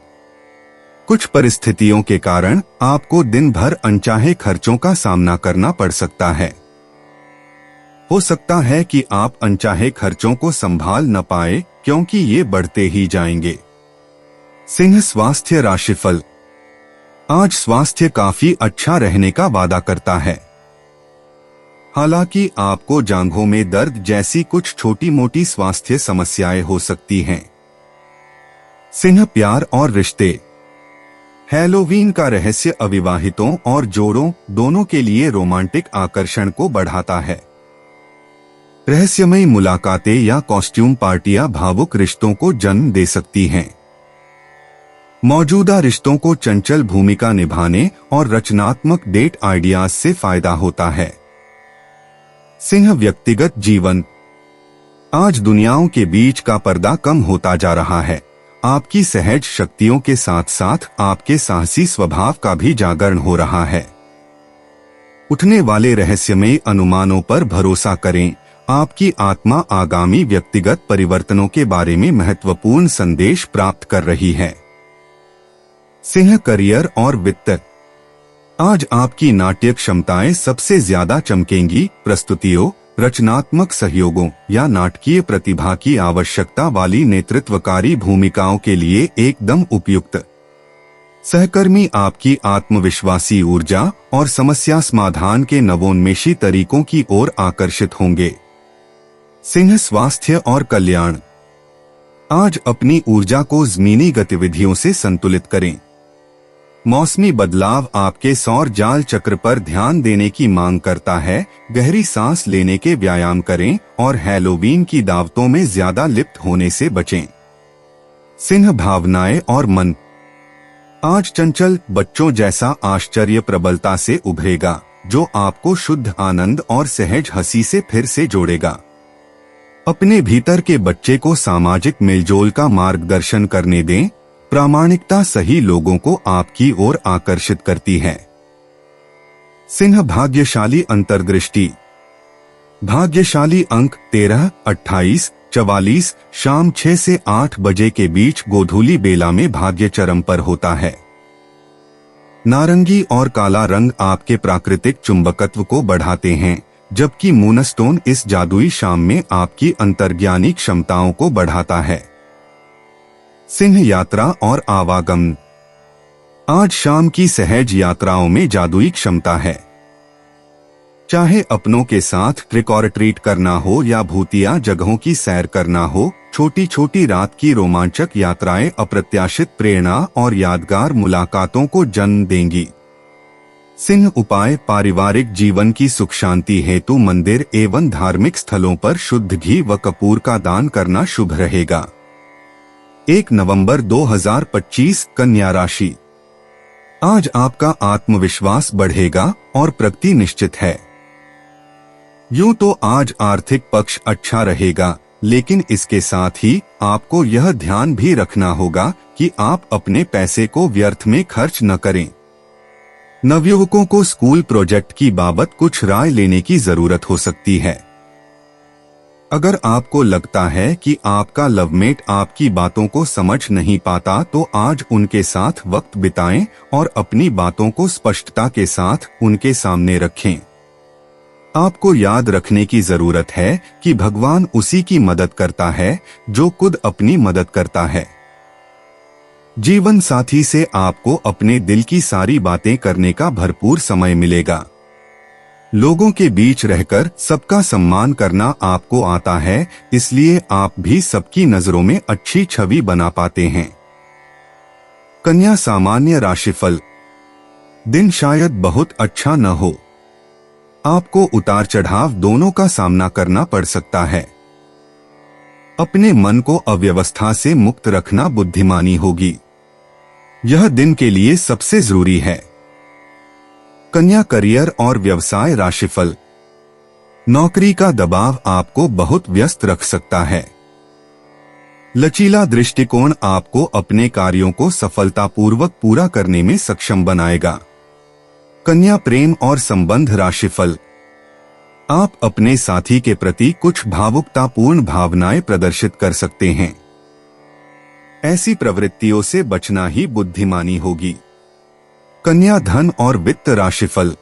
कुछ परिस्थितियों के कारण आपको दिन भर अनचाहे खर्चों का सामना करना पड़ सकता है। हो सकता है कि आप अनचाहे खर्चों को संभाल न पाए क्योंकि ये बढ़ते ही जाएंगे। सिंह स्वास्थ्य राशिफल। आज स्वास्थ्य काफी अच्छा रहने का वादा करता है। हालांकि आपको जांघों में दर्द जैसी कुछ छोटी मोटी स्वास्थ्य समस्याएं हो सकती हैं। सिंह प्यार और रिश्ते। हैलोवीन का रहस्य अविवाहितों और जोड़ों दोनों के लिए रोमांटिक आकर्षण को बढ़ाता है। रहस्यमयी मुलाकातें या कॉस्ट्यूम पार्टियां भावुक रिश्तों को जन्म दे सकती हैं। मौजूदा रिश्तों को चंचल भूमिका निभाने और रचनात्मक डेट आइडियाज से फायदा होता है। सिंह व्यक्तिगत जीवन। आज दुनियाओं के बीच का पर्दा कम होता जा रहा है। आपकी सहज शक्तियों के साथ साथ आपके साहसी स्वभाव का भी जागरण हो रहा है। उठने वाले रहस्यमय अनुमानों पर भरोसा करें। आपकी आत्मा आगामी व्यक्तिगत परिवर्तनों के बारे में महत्वपूर्ण संदेश प्राप्त कर रही है। सिंह करियर और वित्त। आज आपकी नाट्य क्षमताएं सबसे ज्यादा चमकेंगी। प्रस्तुतियों, रचनात्मक सहयोगों या नाटकीय प्रतिभा की आवश्यकता वाली नेतृत्वकारी भूमिकाओं के लिए एकदम उपयुक्त। सहकर्मी आपकी आत्मविश्वासी ऊर्जा और समस्या समाधान के नवोन्मेषी तरीकों की ओर आकर्षित होंगे। सिंह स्वास्थ्य और कल्याण। आज अपनी ऊर्जा को जमीनी गतिविधियों से संतुलित करें। मौसमी बदलाव आपके सौर जाल चक्र पर ध्यान देने की मांग करता है। गहरी सांस लेने के व्यायाम करें और हैलोवीन की दावतों में ज्यादा लिप्त होने से बचें। सिंह भावनाएं और मन। आज चंचल बच्चों जैसा आश्चर्य प्रबलता से उभरेगा जो आपको शुद्ध आनंद और सहज हंसी से फिर से जोड़ेगा। अपने भीतर के बच्चे को सामाजिक मेलजोल का मार्गदर्शन करने दें। प्रामाणिकता सही लोगों को आपकी ओर आकर्षित करती है। सिंह भाग्यशाली अंतर्दृष्टि। भाग्यशाली अंक 13, 28, 44 शाम 6 से 8 बजे के बीच गोधूली बेला में भाग्य चरम पर होता है। नारंगी और काला रंग आपके प्राकृतिक चुंबकत्व को बढ़ाते हैं, जबकि मूनस्टोन इस जादुई शाम में आपकी अंतर्ज्ञानी क्षमताओं को बढ़ाता है। सिंह यात्रा और आवागमन। आज शाम की सहज यात्राओं में जादुई क्षमता है। चाहे अपनों के साथ ट्रिक और ट्रीट करना हो या भूतिया जगहों की सैर करना हो, छोटी छोटी रात की रोमांचक यात्राएं अप्रत्याशित प्रेरणा और यादगार मुलाकातों को जन्म देंगी। सिंह उपाय। पारिवारिक जीवन की सुख शांति हेतु मंदिर एवं धार्मिक स्थलों पर शुद्ध घी व कपूर का दान करना शुभ रहेगा। 1 नवंबर 2025 कन्या राशि। आज आपका आत्मविश्वास बढ़ेगा और प्रगति निश्चित है। यूं तो आज आर्थिक पक्ष अच्छा रहेगा, लेकिन इसके साथ ही आपको यह ध्यान भी रखना होगा कि आप अपने पैसे को व्यर्थ में खर्च न करें। नवयुवकों को स्कूल प्रोजेक्ट की बाबत कुछ राय लेने की जरूरत हो सकती है। अगर आपको लगता है कि आपका लवमेट आपकी बातों को समझ नहीं पाता, तो आज उनके साथ वक्त बिताएं और अपनी बातों को स्पष्टता के साथ उनके सामने रखें। आपको याद रखने की जरूरत है कि भगवान उसी की मदद करता है जो खुद अपनी मदद करता है। जीवन साथी से आपको अपने दिल की सारी बातें करने का भरपूर समय मिलेगा। लोगों के बीच रहकर सबका सम्मान करना आपको आता है, इसलिए आप भी सबकी नजरों में अच्छी छवि बना पाते हैं। कन्या सामान्य राशिफल। दिन शायद बहुत अच्छा न हो। आपको उतार चढ़ाव दोनों का सामना करना पड़ सकता है। अपने मन को अव्यवस्था से मुक्त रखना बुद्धिमानी होगी। यह दिन के लिए सबसे जरूरी है। कन्या करियर और व्यवसाय राशिफल। नौकरी का दबाव आपको बहुत व्यस्त रख सकता है। लचीला दृष्टिकोण आपको अपने कार्यों को सफलतापूर्वक पूरा करने में सक्षम बनाएगा। कन्या प्रेम और संबंध राशिफल। आप अपने साथी के प्रति कुछ भावुकतापूर्ण भावनाएं प्रदर्शित कर सकते हैं। ऐसी प्रवृत्तियों से बचना ही बुद्धिमानी होगी। कन्या धन और वित्त राशिफल।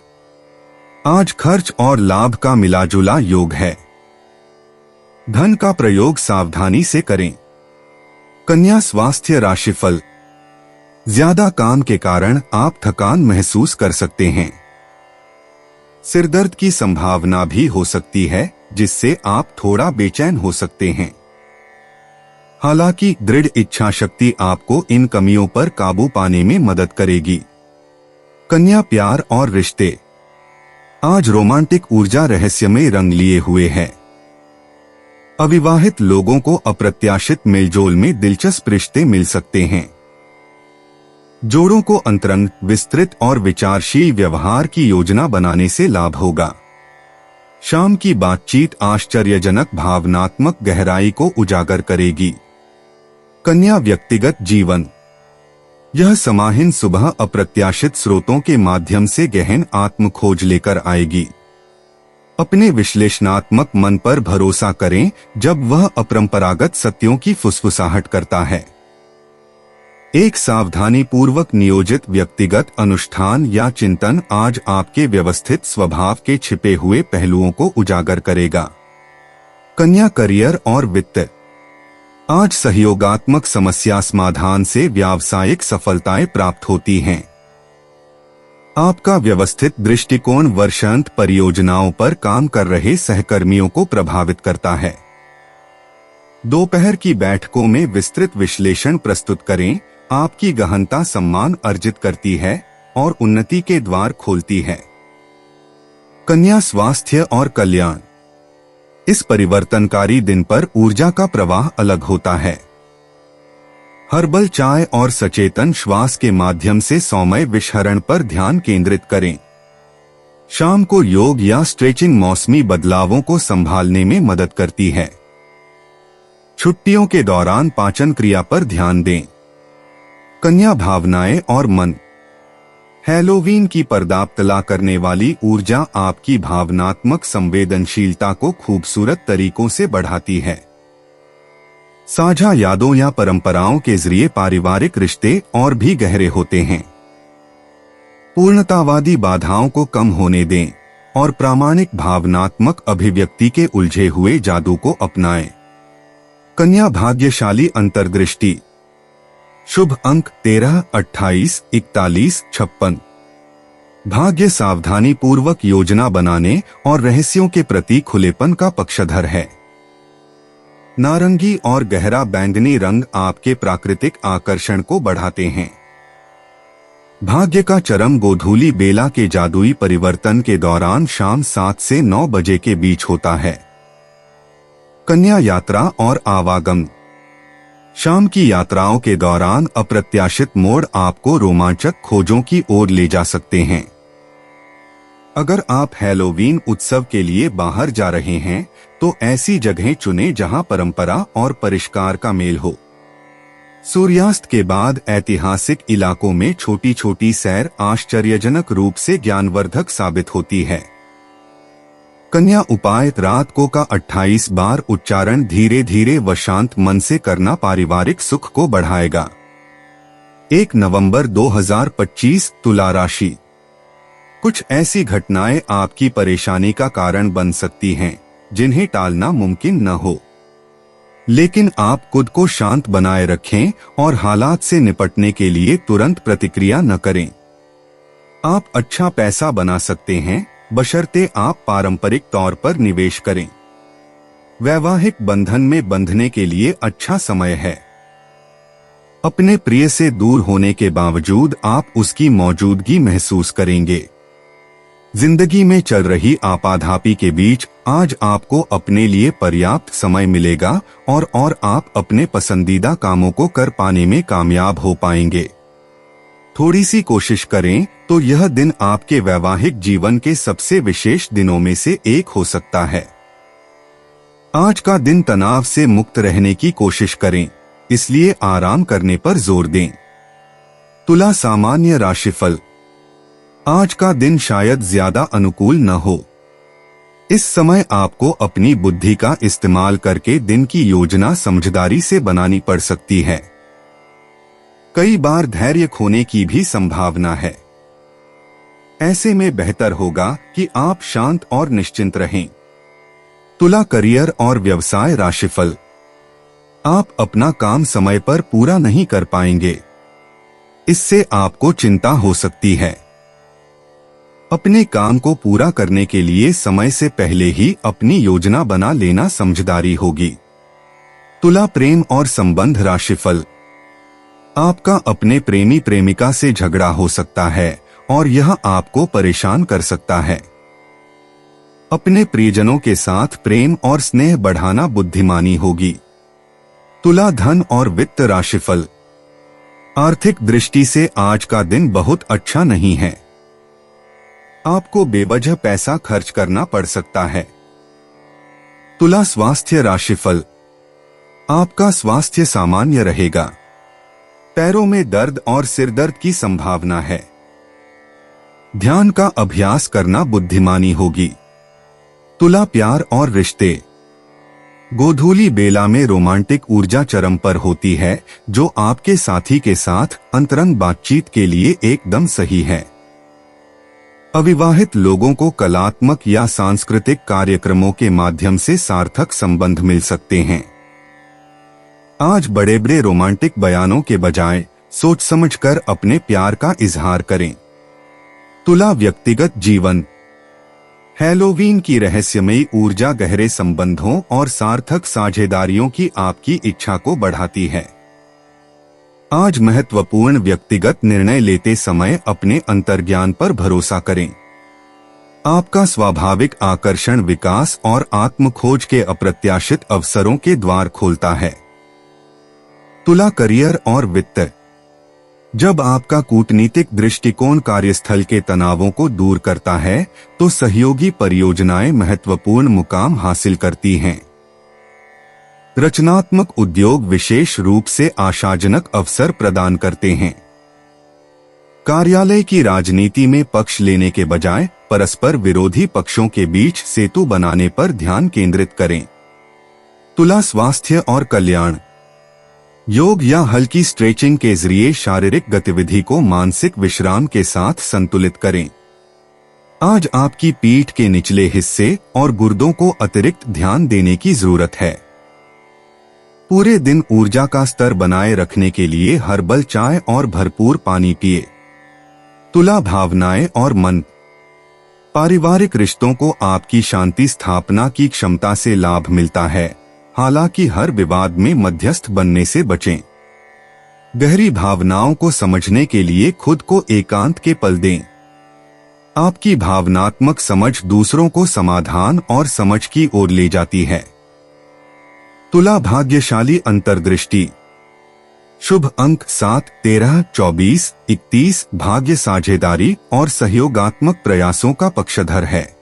आज खर्च और लाभ का मिलाजुला योग है। धन का प्रयोग सावधानी से करें। कन्या स्वास्थ्य राशिफल। ज्यादा काम के कारण आप थकान महसूस कर सकते हैं। सिरदर्द की संभावना भी हो सकती है, जिससे आप थोड़ा बेचैन हो सकते हैं। हालांकि दृढ़ इच्छा शक्ति आपको इन कमियों पर काबू पाने में मदद करेगी। कन्या प्यार और रिश्ते। आज रोमांटिक ऊर्जा रहस्यमय रंग लिए हुए है। अविवाहित लोगों को अप्रत्याशित मेलजोल में दिलचस्प रिश्ते मिल सकते हैं। जोड़ों को अंतरंग, विस्तृत और विचारशील व्यवहार की योजना बनाने से लाभ होगा। शाम की बातचीत आश्चर्यजनक भावनात्मक गहराई को उजागर करेगी। कन्या व्यक्तिगत जीवन। यह समाहीन सुबह अप्रत्याशित स्रोतों के माध्यम से गहन आत्म खोज लेकर आएगी। अपने विश्लेषणात्मक मन पर भरोसा करें जब वह अपरंपरागत सत्यों की फुसफुसाहट करता है। एक सावधानी पूर्वक नियोजित व्यक्तिगत अनुष्ठान या चिंतन आज आपके व्यवस्थित स्वभाव के छिपे हुए पहलुओं को उजागर करेगा। कन्या करियर और वित्त। आज सहयोगात्मक समस्या समाधान से व्यावसायिक सफलताएं प्राप्त होती हैं। आपका व्यवस्थित दृष्टिकोण वर्षांत परियोजनाओं पर काम कर रहे सहकर्मियों को प्रभावित करता है। दोपहर की बैठकों में विस्तृत विश्लेषण प्रस्तुत करें। आपकी गहनता सम्मान अर्जित करती है और उन्नति के द्वार खोलती है। कन्या स्वास्थ्य और कल्याण। इस परिवर्तनकारी दिन पर ऊर्जा का प्रवाह अलग होता है। हर्बल चाय और सचेतन श्वास के माध्यम से सौम्य विषहरण पर ध्यान केंद्रित करें। शाम को योग या स्ट्रेचिंग मौसमी बदलावों को संभालने में मदद करती है। छुट्टियों के दौरान पाचन क्रिया पर ध्यान दें। कन्या भावनाएं और मन। हैलोवीन की पर्दापतला करने वाली ऊर्जा आपकी भावनात्मक संवेदनशीलता को खूबसूरत तरीकों से बढ़ाती है। साझा यादों या परंपराओं के जरिए पारिवारिक रिश्ते और भी गहरे होते हैं। पूर्णतावादी बाधाओं को कम होने दें और प्रामाणिक भावनात्मक अभिव्यक्ति के उलझे हुए जादू को अपनाएं। कन्या भाग्यशाली अंतर्दृष्टि। शुभ अंक 13, 28, 41, 56। भाग्य सावधानी पूर्वक योजना बनाने और रहस्यों के प्रति खुलेपन का पक्षधर है। नारंगी और गहरा बैंगनी रंग आपके प्राकृतिक आकर्षण को बढ़ाते हैं। भाग्य का चरम गोधूली बेला के जादुई परिवर्तन के दौरान शाम 7 से 9 बजे के बीच होता है। कन्या यात्रा और आवागम। शाम की यात्राओं के दौरान अप्रत्याशित मोड़ आपको रोमांचक खोजों की ओर ले जा सकते हैं। अगर आप हैलोवीन उत्सव के लिए बाहर जा रहे हैं तो ऐसी जगहें चुनें जहां परंपरा और परिष्कार का मेल हो। सूर्यास्त के बाद ऐतिहासिक इलाकों में छोटी छोटी सैर आश्चर्यजनक रूप से ज्ञानवर्धक साबित होती है। कन्या उपाय। रात को का 28 बार उच्चारण धीरे धीरे व शांत मन से करना पारिवारिक सुख को बढ़ाएगा। 1 नवंबर 2025 तुला राशि। कुछ ऐसी घटनाएं आपकी परेशानी का कारण बन सकती हैं जिन्हें टालना मुमकिन न हो, लेकिन आप खुद को शांत बनाए रखें और हालात से निपटने के लिए तुरंत प्रतिक्रिया न करें। आप अच्छा पैसा बना सकते हैं बशर्ते आप पारंपरिक तौर पर निवेश करें। वैवाहिक बंधन में बंधने के लिए अच्छा समय है। अपने प्रिय से दूर होने के बावजूद आप उसकी मौजूदगी महसूस करेंगे। जिंदगी में चल रही आपाधापी के बीच आज आपको अपने लिए पर्याप्त समय मिलेगा और आप अपने पसंदीदा कामों को कर पाने में कामयाब हो पाएंगे। थोड़ी सी कोशिश करें तो यह दिन आपके वैवाहिक जीवन के सबसे विशेष दिनों में से एक हो सकता है। आज का दिन तनाव से मुक्त रहने की कोशिश करें। इसलिए आराम करने पर जोर दें। तुला सामान्य राशिफल। आज का दिन शायद ज्यादा अनुकूल न हो। इस समय आपको अपनी बुद्धि का इस्तेमाल करके दिन की योजना समझदारी से बनानी पड़ सकती है। कई बार धैर्य खोने की भी संभावना है। ऐसे में बेहतर होगा कि आप शांत और निश्चिंत रहें। तुला करियर और व्यवसाय राशिफल। आप अपना काम समय पर पूरा नहीं कर पाएंगे। इससे आपको चिंता हो सकती है। अपने काम को पूरा करने के लिए समय से पहले ही अपनी योजना बना लेना समझदारी होगी। तुला प्रेम और संबंध राशिफल। आपका अपने प्रेमी प्रेमिका से झगड़ा हो सकता है और यह आपको परेशान कर सकता है। अपने प्रियजनों के साथ प्रेम और स्नेह बढ़ाना बुद्धिमानी होगी। तुला धन और वित्त राशिफल। आर्थिक दृष्टि से आज का दिन बहुत अच्छा नहीं है। आपको बेवजह पैसा खर्च करना पड़ सकता है। तुला स्वास्थ्य राशिफल। आपका स्वास्थ्य सामान्य रहेगा। पैरों में दर्द और सिर दर्द की संभावना है। ध्यान का अभ्यास करना बुद्धिमानी होगी। तुला प्यार और रिश्ते। गोधूली बेला में रोमांटिक ऊर्जा चरम पर होती है, जो आपके साथी के साथ अंतरंग बातचीत के लिए एकदम सही है। अविवाहित लोगों को कलात्मक या सांस्कृतिक कार्यक्रमों के माध्यम से सार्थक संबंध मिल सकते हैं। आज बड़े बड़े रोमांटिक बयानों के बजाय सोच समझकर अपने प्यार का इजहार करें। तुला व्यक्तिगत जीवन। हैलोवीन की रहस्यमयी ऊर्जा गहरे संबंधों और सार्थक साझेदारियों की आपकी इच्छा को बढ़ाती है। आज महत्वपूर्ण व्यक्तिगत निर्णय लेते समय अपने अंतर्ज्ञान पर भरोसा करें। आपका स्वाभाविक आकर्षण विकास और आत्मखोज के अप्रत्याशित अवसरों के द्वार खोलता है। तुला करियर और वित्त। जब आपका कूटनीतिक दृष्टिकोण कार्यस्थल के तनावों को दूर करता है, तो सहयोगी परियोजनाएं महत्वपूर्ण मुकाम हासिल करती हैं। रचनात्मक उद्योग विशेष रूप से आशाजनक अवसर प्रदान करते हैं। कार्यालय की राजनीति में पक्ष लेने के बजाय परस्पर विरोधी पक्षों के बीच सेतु बनाने पर ध्यान केंद्रित करें। तुला स्वास्थ्य और कल्याण। योग या हल्की स्ट्रेचिंग के जरिए शारीरिक गतिविधि को मानसिक विश्राम के साथ संतुलित करें। आज आपकी पीठ के निचले हिस्से और गुर्दों को अतिरिक्त ध्यान देने की जरूरत है। पूरे दिन ऊर्जा का स्तर बनाए रखने के लिए हर्बल चाय और भरपूर पानी पिए। तुला भावनाएं और मन। पारिवारिक रिश्तों को आपकी शांति स्थापना की क्षमता से लाभ मिलता है, हालांकि हर विवाद में मध्यस्थ बनने से बचें। गहरी भावनाओं को समझने के लिए खुद को एकांत के पल दें। आपकी भावनात्मक समझ दूसरों को समाधान और समझ की ओर ले जाती है। तुला भाग्यशाली अंतर्दृष्टि। शुभ अंक 7, 13, 24, 31 भाग्य साझेदारी और सहयोगात्मक प्रयासों का पक्षधर है।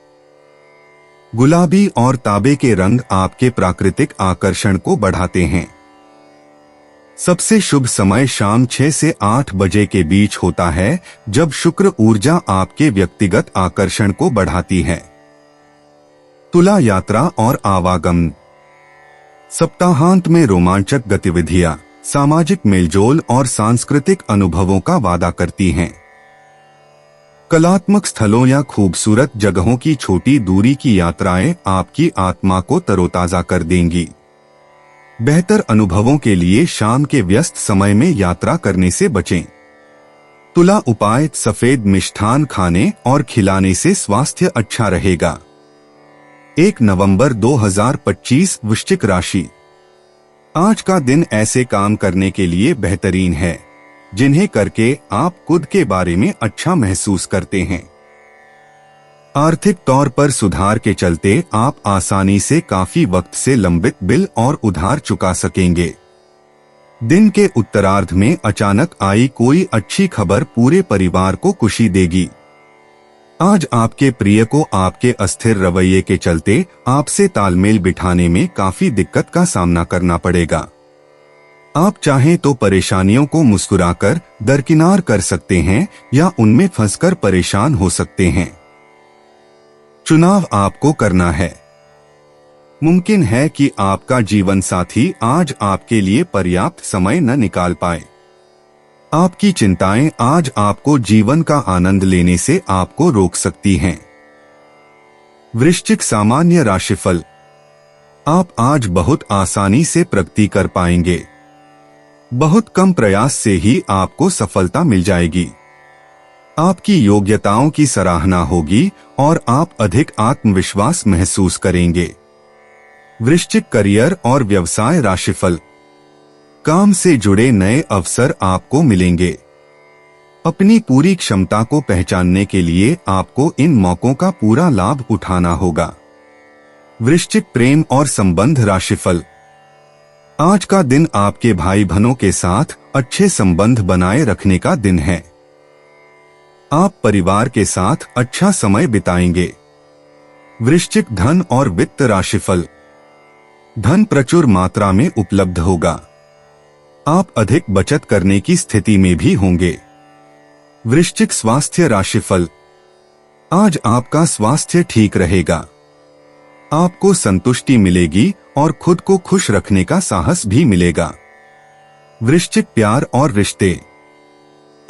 गुलाबी और तांबे के रंग आपके प्राकृतिक आकर्षण को बढ़ाते हैं। सबसे शुभ समय शाम 6 से 8 बजे के बीच होता है, जब शुक्र ऊर्जा आपके व्यक्तिगत आकर्षण को बढ़ाती है। तुला यात्रा और आवागमन। सप्ताहांत में रोमांचक गतिविधियां सामाजिक मेलजोल और सांस्कृतिक अनुभवों का वादा करती हैं। कलात्मक स्थलों या खूबसूरत जगहों की छोटी दूरी की यात्राएं आपकी आत्मा को तरोताजा कर देंगी। बेहतर अनुभवों के लिए शाम के व्यस्त समय में यात्रा करने से बचें। तुला उपाय। सफेद मिष्ठान खाने और खिलाने से स्वास्थ्य अच्छा रहेगा। 1 नवंबर 2025 वृश्चिक राशि। आज का दिन ऐसे काम करने के लिए बेहतरीन है जिन्हें करके आप खुद के बारे में अच्छा महसूस करते हैं। आर्थिक तौर पर सुधार के चलते आप आसानी से काफी वक्त से लंबित बिल और उधार चुका सकेंगे। दिन के उत्तरार्ध में अचानक आई कोई अच्छी खबर पूरे परिवार को खुशी देगी। आज आपके प्रिय को आपके अस्थिर रवैये के चलते आपसे तालमेल बिठाने में काफी दिक्कत का सामना करना पड़ेगा। आप चाहें तो परेशानियों को मुस्कुराकर दरकिनार कर सकते हैं या उनमें फंसकर परेशान हो सकते हैं। चुनाव आपको करना है। मुमकिन है कि आपका जीवन साथी आज आपके लिए पर्याप्त समय न निकाल पाए। आपकी चिंताएं आज आपको जीवन का आनंद लेने से आपको रोक सकती हैं। वृश्चिक सामान्य राशिफल। आप आज बहुत आसानी से प्रगति कर पाएंगे। बहुत कम प्रयास से ही आपको सफलता मिल जाएगी। आपकी योग्यताओं की सराहना होगी और आप अधिक आत्मविश्वास महसूस करेंगे। वृश्चिक करियर और व्यवसाय राशिफल। काम से जुड़े नए अवसर आपको मिलेंगे। अपनी पूरी क्षमता को पहचानने के लिए आपको इन मौकों का पूरा लाभ उठाना होगा। वृश्चिक प्रेम और संबंध राशिफल। आज का दिन आपके भाई बहनों के साथ अच्छे संबंध बनाए रखने का दिन है। आप परिवार के साथ अच्छा समय बिताएंगे। वृश्चिक धन और वित्त राशिफल। धन प्रचुर मात्रा में उपलब्ध होगा। आप अधिक बचत करने की स्थिति में भी होंगे। वृश्चिक स्वास्थ्य राशिफल। आज आपका स्वास्थ्य ठीक रहेगा। आपको संतुष्टि मिलेगी और खुद को खुश रखने का साहस भी मिलेगा। वृश्चिक प्यार और रिश्ते।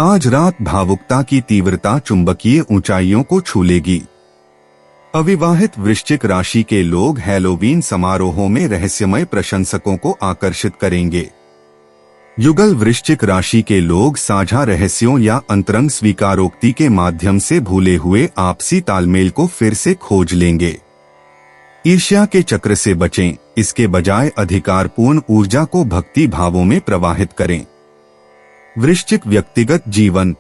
आज रात भावुकता की तीव्रता चुंबकीय ऊंचाइयों को छू लेगी। अविवाहित वृश्चिक राशि के लोग हैलोवीन समारोहों में रहस्यमय प्रशंसकों को आकर्षित करेंगे। युगल वृश्चिक राशि के लोग साझा रहस्यों या अंतरंग स्वीकारोक्ति के माध्यम से भूले हुए आपसी तालमेल को फिर से खोज लेंगे। ईर्ष्या के चक्र से बचें, इसके बजाय अधिकारपूर्ण ऊर्जा को भक्ति भावों में प्रवाहित करें। वृश्चिक व्यक्तिगत जीवन।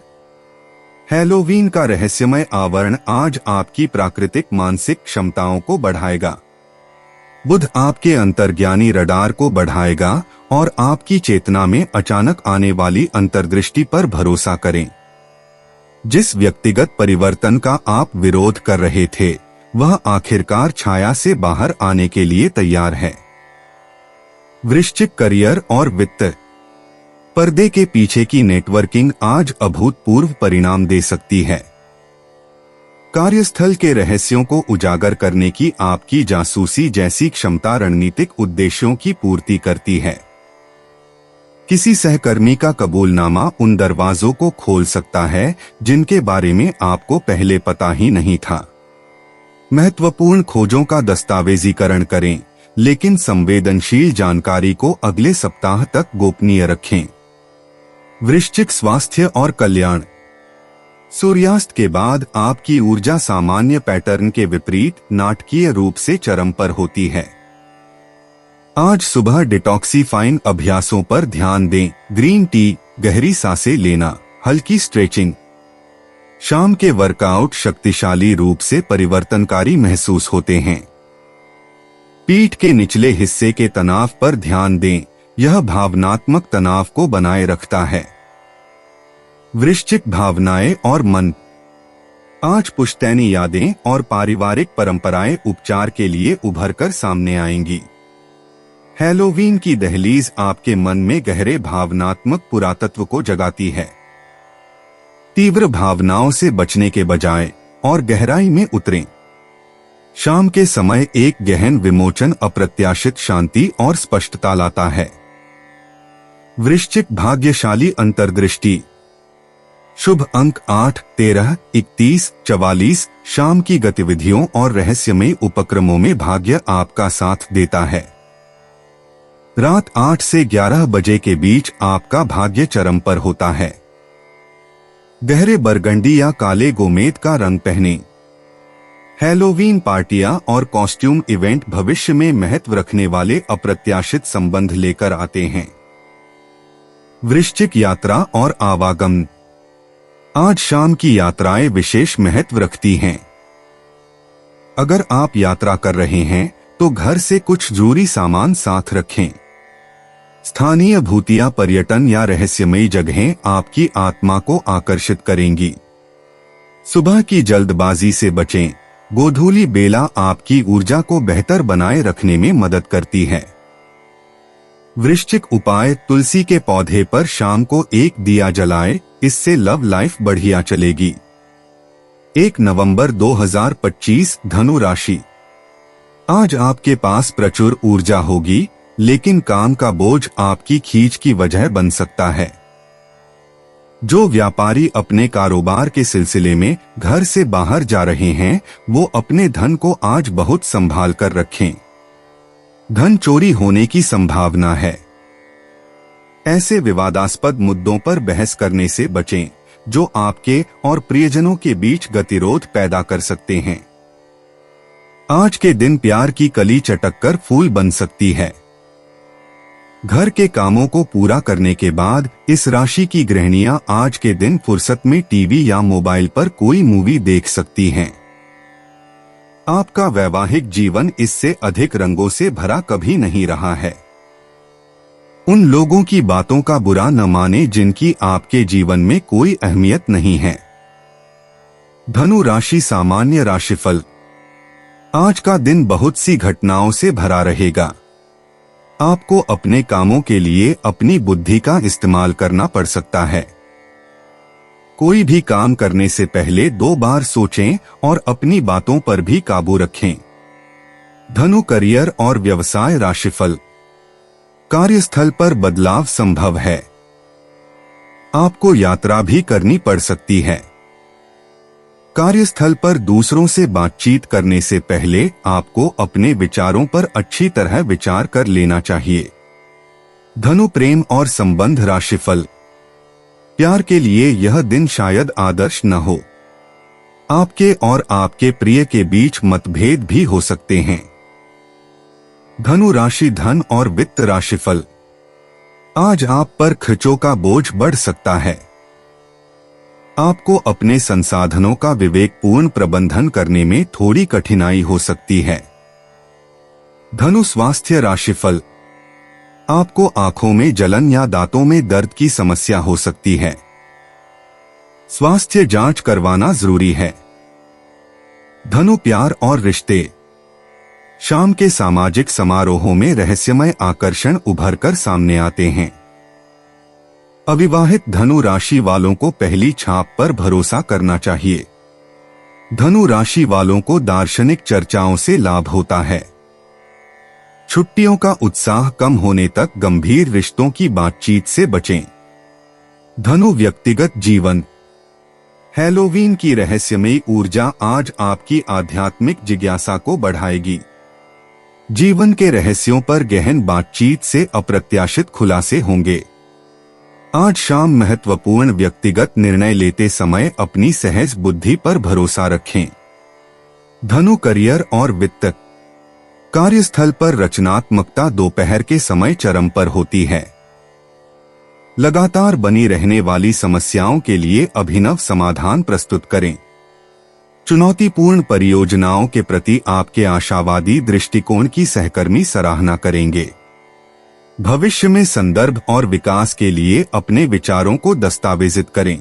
हैलोवीन का रहस्यमय आवरण आज आपकी प्राकृतिक मानसिक क्षमताओं को बढ़ाएगा। बुध आपके अंतर्ज्ञानी रडार को बढ़ाएगा और आपकी चेतना में अचानक आने वाली अंतर्दृष्टि पर भरोसा करें। जिस व्यक्तिगत परिवर्तन का आप विरोध कर रहे थे, वह आखिरकार छाया से बाहर आने के लिए तैयार है। वृश्चिक करियर और वित्त। पर्दे के पीछे की नेटवर्किंग आज अभूतपूर्व परिणाम दे सकती है। कार्यस्थल के रहस्यों को उजागर करने की आपकी जासूसी जैसी क्षमता रणनीतिक उद्देश्यों की पूर्ति करती है। किसी सहकर्मी का कबूलनामा उन दरवाजों को खोल सकता है जिनके बारे में आपको पहले पता ही नहीं था। महत्वपूर्ण खोजों का दस्तावेजीकरण करें, लेकिन संवेदनशील जानकारी को अगले सप्ताह तक गोपनीय रखें। वृश्चिक स्वास्थ्य और कल्याण। सूर्यास्त के बाद आपकी ऊर्जा सामान्य पैटर्न के विपरीत नाटकीय रूप से चरम पर होती है। आज सुबह डिटॉक्सीफाइंग अभ्यासों पर ध्यान दें। ग्रीन टी, गहरी सांसें लेना, हल्की स्ट्रेचिंग। शाम के वर्कआउट शक्तिशाली रूप से परिवर्तनकारी महसूस होते हैं। पीठ के निचले हिस्से के तनाव पर ध्यान दें, यह भावनात्मक तनाव को बनाए रखता है। वृश्चिक भावनाएं और मन। आज पुश्तैनी यादें और पारिवारिक परंपराएं उपचार के लिए उभरकर सामने आएंगी। हैलोवीन की दहलीज आपके मन में गहरे भावनात्मक पुरातत्व को जगाती है। तीव्र भावनाओं से बचने के बजाय और गहराई में उतरें। शाम के समय एक गहन विमोचन अप्रत्याशित शांति और स्पष्टता लाता है। वृश्चिक भाग्यशाली अंतर्दृष्टि। शुभ अंक 8, 13, 31, 44। शाम की गतिविधियों और रहस्यमय उपक्रमों में भाग्य आपका साथ देता है। रात 8 से 11 बजे के बीच आपका भाग्य चरम पर होता है। गहरे बरगंडी या काले गोमेद का रंग पहने। हैलोवीन पार्टियां और कॉस्ट्यूम इवेंट भविष्य में महत्व रखने वाले अप्रत्याशित संबंध लेकर आते हैं। वृश्चिक यात्रा और आवागमन। आज शाम की यात्राएं विशेष महत्व रखती हैं। अगर आप यात्रा कर रहे हैं तो घर से कुछ जरूरी सामान साथ रखें। स्थानीय भूतिया पर्यटन या रहस्यमयी जगहें आपकी आत्मा को आकर्षित करेंगी। सुबह की जल्दबाजी से बचें। गोधूली बेला आपकी ऊर्जा को बेहतर बनाए रखने में मदद करती है। वृश्चिक उपाय, तुलसी के पौधे पर शाम को एक दिया जलाए, इससे लव लाइफ बढ़िया चलेगी। 1 नवंबर 2025 धनु राशि। आज आपके पास प्रचुर ऊर्जा होगी, लेकिन काम का बोझ आपकी खींच की वजह बन सकता है। जो व्यापारी अपने कारोबार के सिलसिले में घर से बाहर जा रहे हैं, वो अपने धन को आज बहुत संभाल कर रखें। धन चोरी होने की संभावना है। ऐसे विवादास्पद मुद्दों पर बहस करने से बचें, जो आपके और प्रियजनों के बीच गतिरोध पैदा कर सकते हैं। आज के दिन प्यार की कली चटककर फूल बन सकती है। घर के कामों को पूरा करने के बाद इस राशि की गृहिणियां आज के दिन फुर्सत में टीवी या मोबाइल पर कोई मूवी देख सकती हैं। आपका वैवाहिक जीवन इससे अधिक रंगों से भरा कभी नहीं रहा है। उन लोगों की बातों का बुरा न माने जिनकी आपके जीवन में कोई अहमियत नहीं है। धनु राशि सामान्य राशिफल। आज का दिन बहुत सी घटनाओं से भरा रहेगा। आपको अपने कामों के लिए अपनी बुद्धि का इस्तेमाल करना पड़ सकता है। कोई भी काम करने से पहले 2 बार सोचें और अपनी बातों पर भी काबू रखें। धनु करियर और व्यवसाय राशिफल। कार्यस्थल पर बदलाव संभव है। आपको यात्रा भी करनी पड़ सकती है। कार्यस्थल पर दूसरों से बातचीत करने से पहले आपको अपने विचारों पर अच्छी तरह विचार कर लेना चाहिए। धनु प्रेम और संबंध राशिफल। प्यार के लिए यह दिन शायद आदर्श न हो। आपके और आपके प्रिय के बीच मतभेद भी हो सकते हैं। धनु राशि धन और वित्त राशिफल। आज आप पर खर्चों का बोझ बढ़ सकता है। आपको अपने संसाधनों का विवेकपूर्ण प्रबंधन करने में थोड़ी कठिनाई हो सकती है। धनु स्वास्थ्य राशिफल। आपको आंखों में जलन या दांतों में दर्द की समस्या हो सकती है। स्वास्थ्य जांच करवाना जरूरी है। धनु प्यार और रिश्ते। शाम के सामाजिक समारोहों में रहस्यमय आकर्षण उभरकर सामने आते हैं। अविवाहित धनु राशि वालों को पहली छाप पर भरोसा करना चाहिए। धनु राशि वालों को दार्शनिक चर्चाओं से लाभ होता है। छुट्टियों का उत्साह कम होने तक गंभीर रिश्तों की बातचीत से बचें। धनु व्यक्तिगत जीवन। हैलोवीन की रहस्यमयी ऊर्जा आज आपकी आध्यात्मिक जिज्ञासा को बढ़ाएगी। जीवन के रहस्यों पर गहन बातचीत से अप्रत्याशित खुलासे होंगे। आज शाम महत्वपूर्ण व्यक्तिगत निर्णय लेते समय अपनी सहज बुद्धि पर भरोसा रखें। धनु करियर और वित्त। कार्यस्थल पर रचनात्मकता दोपहर के समय चरम पर होती है। लगातार बनी रहने वाली समस्याओं के लिए अभिनव समाधान प्रस्तुत करें। चुनौतीपूर्ण परियोजनाओं के प्रति आपके आशावादी दृष्टिकोण की सहकर्मी सराहना करेंगे। भविष्य में संदर्भ और विकास के लिए अपने विचारों को दस्तावेजित करें।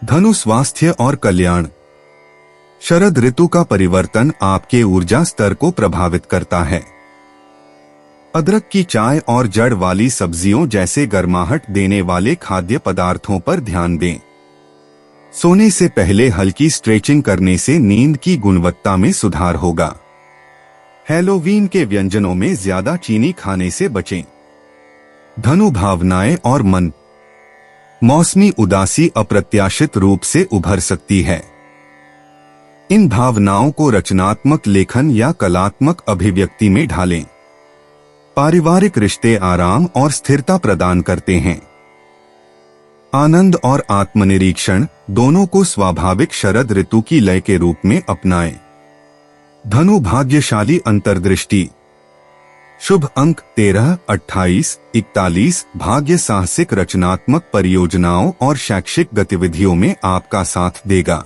धनु स्वास्थ्य और कल्याण। शरद ऋतु का परिवर्तन आपके ऊर्जा स्तर को प्रभावित करता है। अदरक की चाय और जड़ वाली सब्जियों जैसे गर्माहट देने वाले खाद्य पदार्थों पर ध्यान दें। सोने से पहले हल्की स्ट्रेचिंग करने से नींद की गुणवत्ता में सुधार होगा। हैलोवीन के व्यंजनों में ज्यादा चीनी खाने से बचें। धनु भावनाएं और मन। मौसमी उदासी अप्रत्याशित रूप से उभर सकती है। इन भावनाओं को रचनात्मक लेखन या कलात्मक अभिव्यक्ति में ढालें। पारिवारिक रिश्ते आराम और स्थिरता प्रदान करते हैं। आनंद और आत्मनिरीक्षण दोनों को स्वाभाविक शरद ऋतु की लय के रूप में अपनाएं। धनु भाग्यशाली अंतर्दृष्टि। शुभ अंक 13, 28, 41। भाग्य साहसिक रचनात्मक परियोजनाओं और शैक्षिक गतिविधियों में आपका साथ देगा।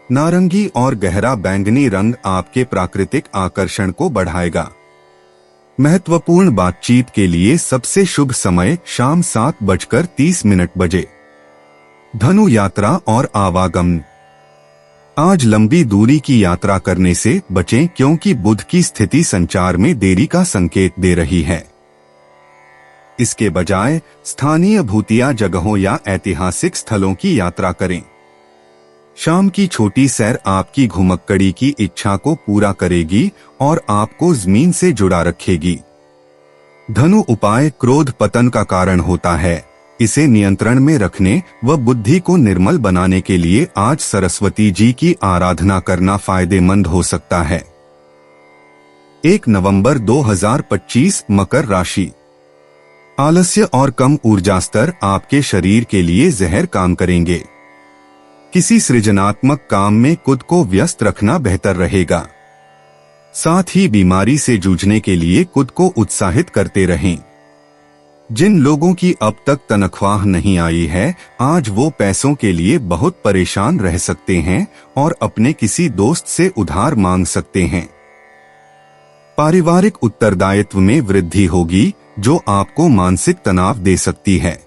नारंगी और गहरा बैंगनी रंग आपके प्राकृतिक आकर्षण को बढ़ाएगा। महत्वपूर्ण बातचीत के लिए सबसे शुभ समय शाम 7:30 बजे। धनु यात्रा और आवागमन। आज लंबी दूरी की यात्रा करने से बचें क्योंकि बुध की स्थिति संचार में देरी का संकेत दे रही है। इसके बजाय स्थानीय भूतिया जगहों या ऐतिहासिक स्थलों की यात्रा करें। शाम की छोटी सैर आपकी घुमक्कड़ी की इच्छा को पूरा करेगी और आपको जमीन से जुड़ा रखेगी। धनु उपाय क्रोध पतन का कारण होता है। इसे नियंत्रण में रखने व बुद्धि को निर्मल बनाने के लिए आज सरस्वती जी की आराधना करना फायदेमंद हो सकता है। 1 नवंबर 2025 मकर राशि। आलस्य और कम ऊर्जा स्तर आपके शरीर के लिए जहर काम करेंगे। किसी सृजनात्मक काम में खुद को व्यस्त रखना बेहतर रहेगा। साथ ही बीमारी से जूझने के लिए खुद को उत्साहित करते रहें। जिन लोगों की अब तक तनख्वाह नहीं आई है, आज वो पैसों के लिए बहुत परेशान रह सकते हैं और अपने किसी दोस्त से उधार मांग सकते हैं। पारिवारिक उत्तरदायित्व में वृद्धि होगी, जो आपको मानसिक तनाव दे सकती है।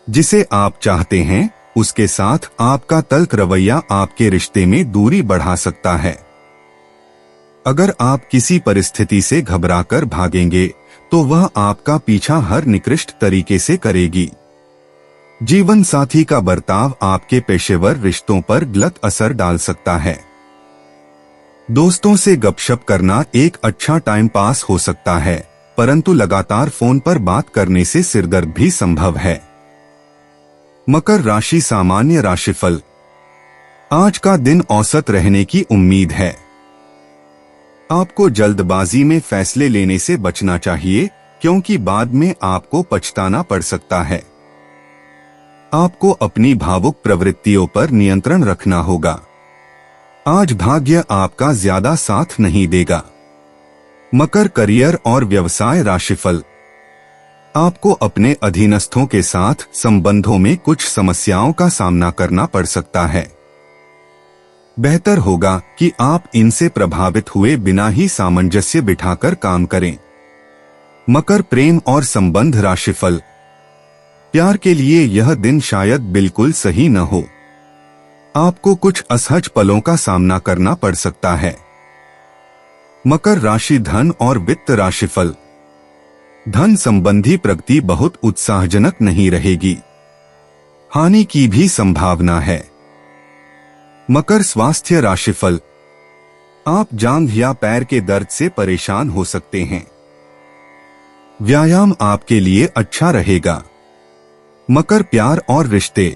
जिसे आप चाहते हैं उसके साथ आपका तल्ख रवैया आपके रिश्ते में दूरी बढ़ा सकता है। अगर आप किसी परिस्थिति से घबराकर भागेंगे तो वह आपका पीछा हर निकृष्ट तरीके से करेगी। जीवन साथी का बर्ताव आपके पेशेवर रिश्तों पर गलत असर डाल सकता है। दोस्तों से गपशप करना एक अच्छा टाइम पास हो सकता है, परंतु लगातार फोन पर बात करने से सिरदर्द भी संभव है। मकर राशि सामान्य राशिफल। आज का दिन औसत रहने की उम्मीद है। आपको जल्दबाजी में फैसले लेने से बचना चाहिए, क्योंकि बाद में आपको पछताना पड़ सकता है। आपको अपनी भावुक प्रवृत्तियों पर नियंत्रण रखना होगा। आज भाग्य आपका ज्यादा साथ नहीं देगा। मकर करियर और व्यवसाय राशिफल। आपको अपने अधीनस्थों के साथ संबंधों में कुछ समस्याओं का सामना करना पड़ सकता है। बेहतर होगा कि आप इनसे प्रभावित हुए बिना ही सामंजस्य बिठाकर काम करें। मकर प्रेम और संबंध राशिफल। प्यार के लिए यह दिन शायद बिल्कुल सही न हो। आपको कुछ असहज पलों का सामना करना पड़ सकता है। मकर राशि धन और वित्त राशिफल। धन संबंधी प्रगति बहुत उत्साहजनक नहीं रहेगी। हानि की भी संभावना है। मकर स्वास्थ्य राशिफल। आप जांघ या पैर के दर्द से परेशान हो सकते हैं। व्यायाम आपके लिए अच्छा रहेगा। मकर प्यार और रिश्ते।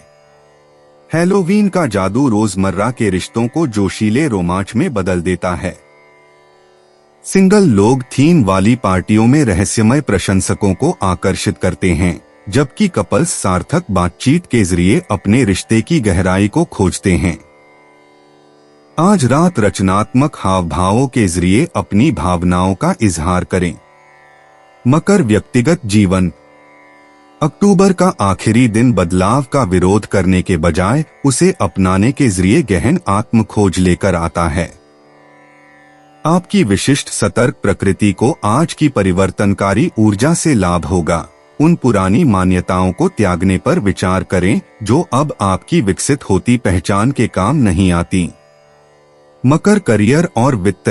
हैलोवीन का जादू रोजमर्रा के रिश्तों को जोशीले रोमांच में बदल देता है। सिंगल लोग थीम वाली पार्टियों में रहस्यमय प्रशंसकों को आकर्षित करते हैं, जबकि कपल्स सार्थक बातचीत के जरिए अपने रिश्ते की गहराई को खोजते हैं। आज रात रचनात्मक हावभावों के जरिए अपनी भावनाओं का इजहार करें। मकर व्यक्तिगत जीवन। अक्टूबर का आखिरी दिन बदलाव का विरोध करने के बजाय उसे अपनाने के जरिए गहन आत्म खोज लेकर आता है। आपकी विशिष्ट सतर्क प्रकृति को आज की परिवर्तनकारी ऊर्जा से लाभ होगा। उन पुरानी मान्यताओं को त्यागने पर विचार करें जो अब आपकी विकसित होती पहचान के काम नहीं आती। मकर करियर और वित्त।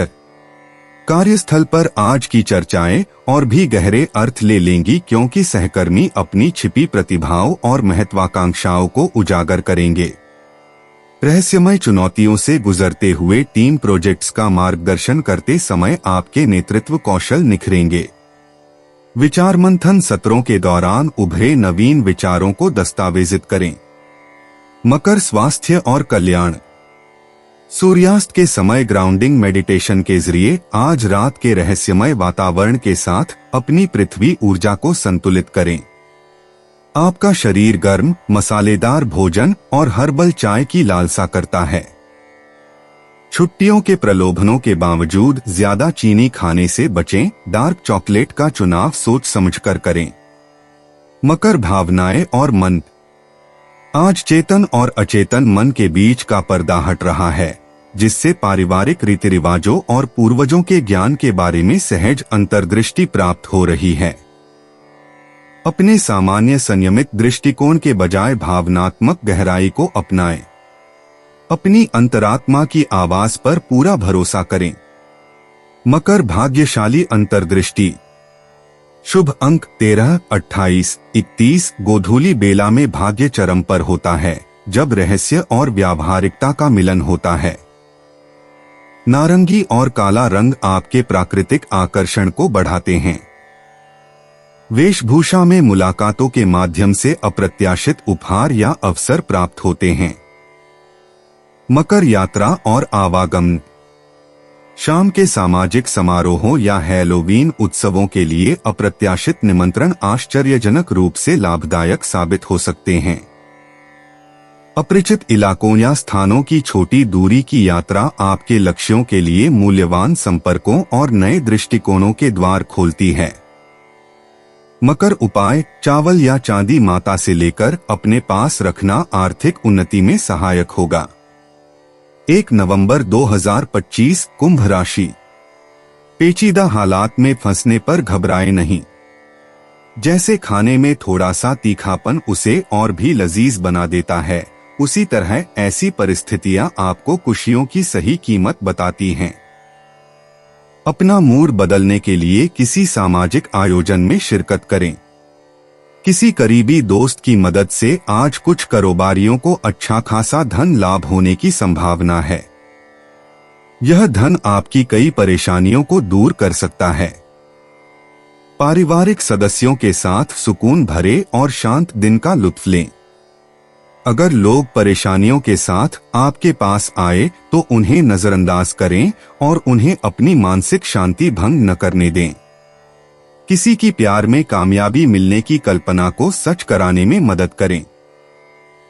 कार्यस्थल पर आज की चर्चाएं और भी गहरे अर्थ ले लेंगी, क्योंकि सहकर्मी अपनी छिपी प्रतिभाओं और महत्वाकांक्षाओं को उजागर करेंगे। रहस्यमय चुनौतियों से गुजरते हुए टीम प्रोजेक्ट्स का मार्गदर्शन करते समय आपके नेतृत्व कौशल निखरेंगे। विचार मंथन सत्रों के दौरान उभरे नवीन विचारों को दस्तावेजित करें। मकर स्वास्थ्य और कल्याण। सूर्यास्त के समय ग्राउंडिंग मेडिटेशन के जरिए आज रात के रहस्यमय वातावरण के साथ अपनी पृथ्वी ऊर्जा को संतुलित करें। आपका शरीर गर्म, मसालेदार भोजन और हर्बल चाय की लालसा करता है। छुट्टियों के प्रलोभनों के बावजूद ज्यादा चीनी खाने से बचें। डार्क चॉकलेट का चुनाव सोच समझकर करें। मकर भावनाएं और मन। आज चेतन और अचेतन मन के बीच का पर्दा हट रहा है, जिससे पारिवारिक रीति रिवाजों और पूर्वजों के ज्ञान के बारे में सहज अंतर्दृष्टि प्राप्त हो रही है। अपने सामान्य संयमित दृष्टिकोण के बजाय भावनात्मक गहराई को अपनाएं। अपनी अंतरात्मा की आवाज पर पूरा भरोसा करें। मकर भाग्यशाली अंतर्दृष्टि। शुभ अंक 13, 28, 31। गोधूली बेला में भाग्य चरम पर होता है जब रहस्य और व्यावहारिकता का मिलन होता है। नारंगी और काला रंग आपके प्राकृतिक आकर्षण को बढ़ाते हैं। वेशभूषा में मुलाकातों के माध्यम से अप्रत्याशित उपहार या अवसर प्राप्त होते हैं। मकर यात्रा और आवागमन। शाम के सामाजिक समारोहों या हैलोवीन उत्सवों के लिए अप्रत्याशित निमंत्रण आश्चर्यजनक रूप से लाभदायक साबित हो सकते हैं। अपरिचित इलाकों या स्थानों की छोटी दूरी की यात्रा आपके लक्ष्यों के लिए मूल्यवान संपर्कों और नए दृष्टिकोणों के द्वार खोलती है। मकर उपाय। चावल या चांदी माता से लेकर अपने पास रखना आर्थिक उन्नति में सहायक होगा। 1 नवंबर 2025। कुंभ राशि। पेचीदा हालात में फंसने पर घबराएं नहीं। जैसे खाने में थोड़ा सा तीखापन उसे और भी लजीज बना देता है, उसी तरह ऐसी परिस्थितियां आपको खुशियों की सही कीमत बताती हैं। अपना मूड बदलने के लिए किसी सामाजिक आयोजन में शिरकत करें। किसी करीबी दोस्त की मदद से आज कुछ कारोबारियों को अच्छा खासा धन लाभ होने की संभावना है। यह धन आपकी कई परेशानियों को दूर कर सकता है। पारिवारिक सदस्यों के साथ सुकून भरे और शांत दिन का लुत्फ लें। अगर लोग परेशानियों के साथ आपके पास आए तो उन्हें नजरअंदाज करें और उन्हें अपनी मानसिक शांति भंग न करने दें। किसी की प्यार में कामयाबी मिलने की कल्पना को सच कराने में मदद करें।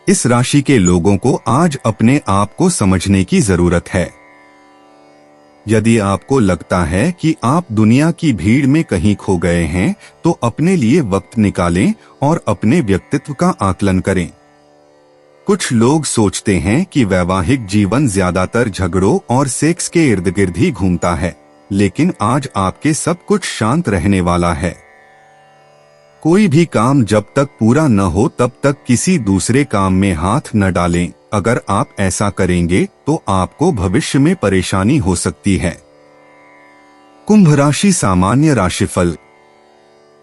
इस राशि के लोगों को आज अपने आप को समझने की जरूरत है। यदि आपको लगता है कि आप दुनिया की भीड़ में कहीं खो गए हैं तो अपने लिए वक्त निकालें और अपने व्यक्तित्व का आकलन करें। कुछ लोग सोचते हैं कि वैवाहिक जीवन ज्यादातर झगड़ों और सेक्स के इर्द गिर्द ही घूमता है, लेकिन आज आपके सब कुछ शांत रहने वाला है। कोई भी काम जब तक पूरा न हो तब तक किसी दूसरे काम में हाथ न डालें। अगर आप ऐसा करेंगे तो आपको भविष्य में परेशानी हो सकती है। कुंभ राशि सामान्य राशिफल।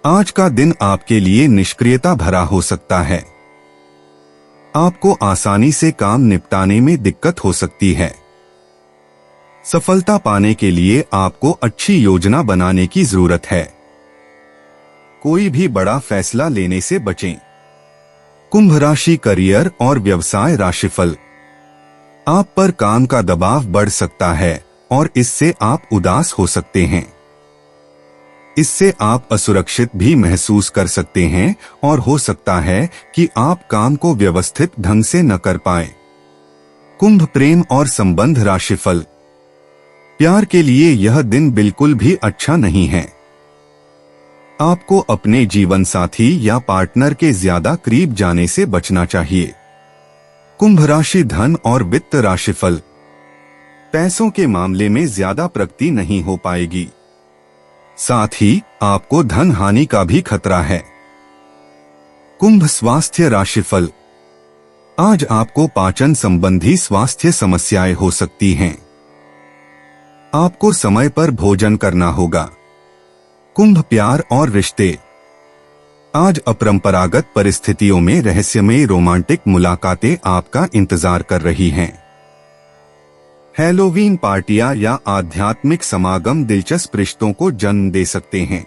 आज का दिन आपके लिए निष्क्रियता भरा हो सकता है। आपको आसानी से काम निपटाने में दिक्कत हो सकती है। सफलता पाने के लिए आपको अच्छी योजना बनाने की जरूरत है। कोई भी बड़ा फैसला लेने से बचें। कुंभ राशि करियर और व्यवसाय राशिफल। आप पर काम का दबाव बढ़ सकता है और इससे आप उदास हो सकते हैं। इससे आप असुरक्षित भी महसूस कर सकते हैं और हो सकता है कि आप काम को व्यवस्थित ढंग से न कर पाएं। कुंभ प्रेम और संबंध राशिफल। प्यार के लिए यह दिन बिल्कुल भी अच्छा नहीं है। आपको अपने जीवन साथी या पार्टनर के ज्यादा करीब जाने से बचना चाहिए। कुंभ राशि धन और वित्त राशिफल। पैसों के मामले में ज्यादा प्रगति नहीं हो पाएगी। साथ ही आपको धन हानि का भी खतरा है। कुंभ स्वास्थ्य राशिफल। आज आपको पाचन संबंधी स्वास्थ्य समस्याएं हो सकती हैं। आपको समय पर भोजन करना होगा। कुंभ प्यार और रिश्ते। आज अपरंपरागत परिस्थितियों में रहस्यमय रोमांटिक मुलाकातें आपका इंतजार कर रही हैं। हैलोवीन पार्टियां या आध्यात्मिक समागम दिलचस्प रिश्तों को जन्म दे सकते हैं।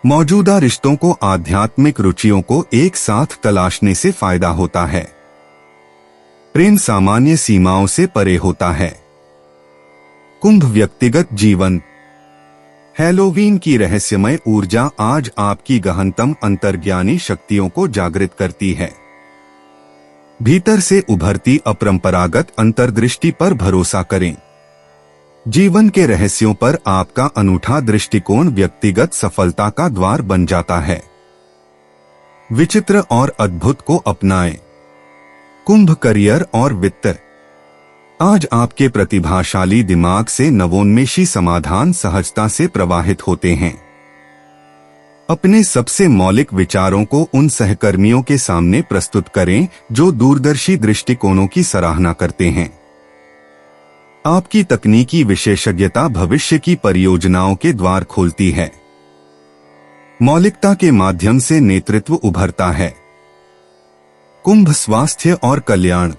मौजूदा रिश्तों को आध्यात्मिक रुचियों को एक साथ तलाशने से फायदा होता है। प्रेम सामान्य सीमाओं से परे होता है। कुंभ व्यक्तिगत जीवन। हैलोवीन की रहस्यमय ऊर्जा आज आपकी गहनतम अंतर्ज्ञानी शक्तियों को जागृत करती है। भीतर से उभरती अपरंपरागत अंतर्दृष्टि पर भरोसा करें। जीवन के रहस्यों पर आपका अनूठा दृष्टिकोण व्यक्तिगत सफलता का द्वार बन जाता है। विचित्र और अद्भुत को अपनाएं। कुंभ करियर और वित्त। आज आपके प्रतिभाशाली दिमाग से नवोन्मेषी समाधान सहजता से प्रवाहित होते हैं। अपने सबसे मौलिक विचारों को उन सहकर्मियों के सामने प्रस्तुत करें जो दूरदर्शी दृष्टिकोणों की सराहना करते हैं। आपकी तकनीकी विशेषज्ञता भविष्य की परियोजनाओं के द्वार खोलती है। मौलिकता के माध्यम से नेतृत्व उभरता है। कुंभ स्वास्थ्य और कल्याण।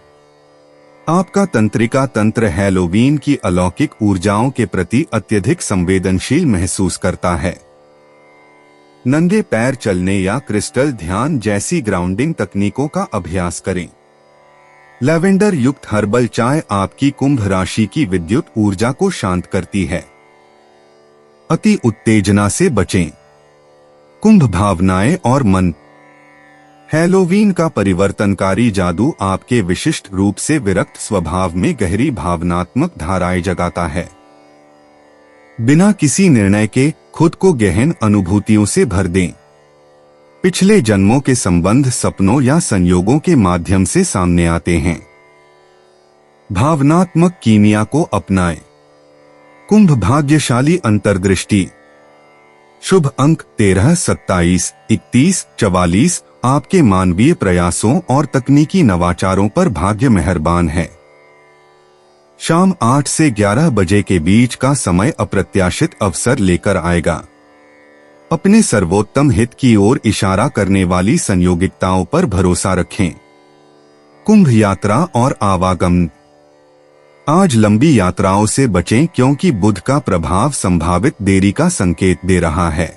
आपका तंत्रिका तंत्र हैलोवीन की अलौकिक ऊर्जाओं के प्रति अत्यधिक संवेदनशील महसूस करता है। नंगे पैर चलने या क्रिस्टल ध्यान जैसी ग्राउंडिंग तकनीकों का अभ्यास करें। लैवेंडर युक्त हर्बल चाय आपकी कुंभ राशि की विद्युत ऊर्जा को शांत करती है। अति उत्तेजना से बचें। कुंभ भावनाएं और मन। हैलोवीन का परिवर्तनकारी जादू आपके विशिष्ट रूप से विरक्त स्वभाव में गहरी भावनात्मक धाराएं जगाता है। बिना किसी निर्णय के खुद को गहन अनुभूतियों से भर दें। पिछले जन्मों के संबंध सपनों या संयोगों के माध्यम से सामने आते हैं। भावनात्मक कीमिया को अपनाएं। कुंभ भाग्यशाली अंतर्दृष्टि। शुभ अंक 13, 27, 31, 44। आपके मानवीय प्रयासों और तकनीकी नवाचारों पर भाग्य मेहरबान है। शाम 8 से 11 बजे के बीच का समय अप्रत्याशित अवसर लेकर आएगा। अपने सर्वोत्तम हित की ओर इशारा करने वाली संयोगिकताओं पर भरोसा रखें। कुंभ यात्रा और आवागमन। आज लंबी यात्राओं से बचें क्योंकि बुध का प्रभाव संभावित देरी का संकेत दे रहा है।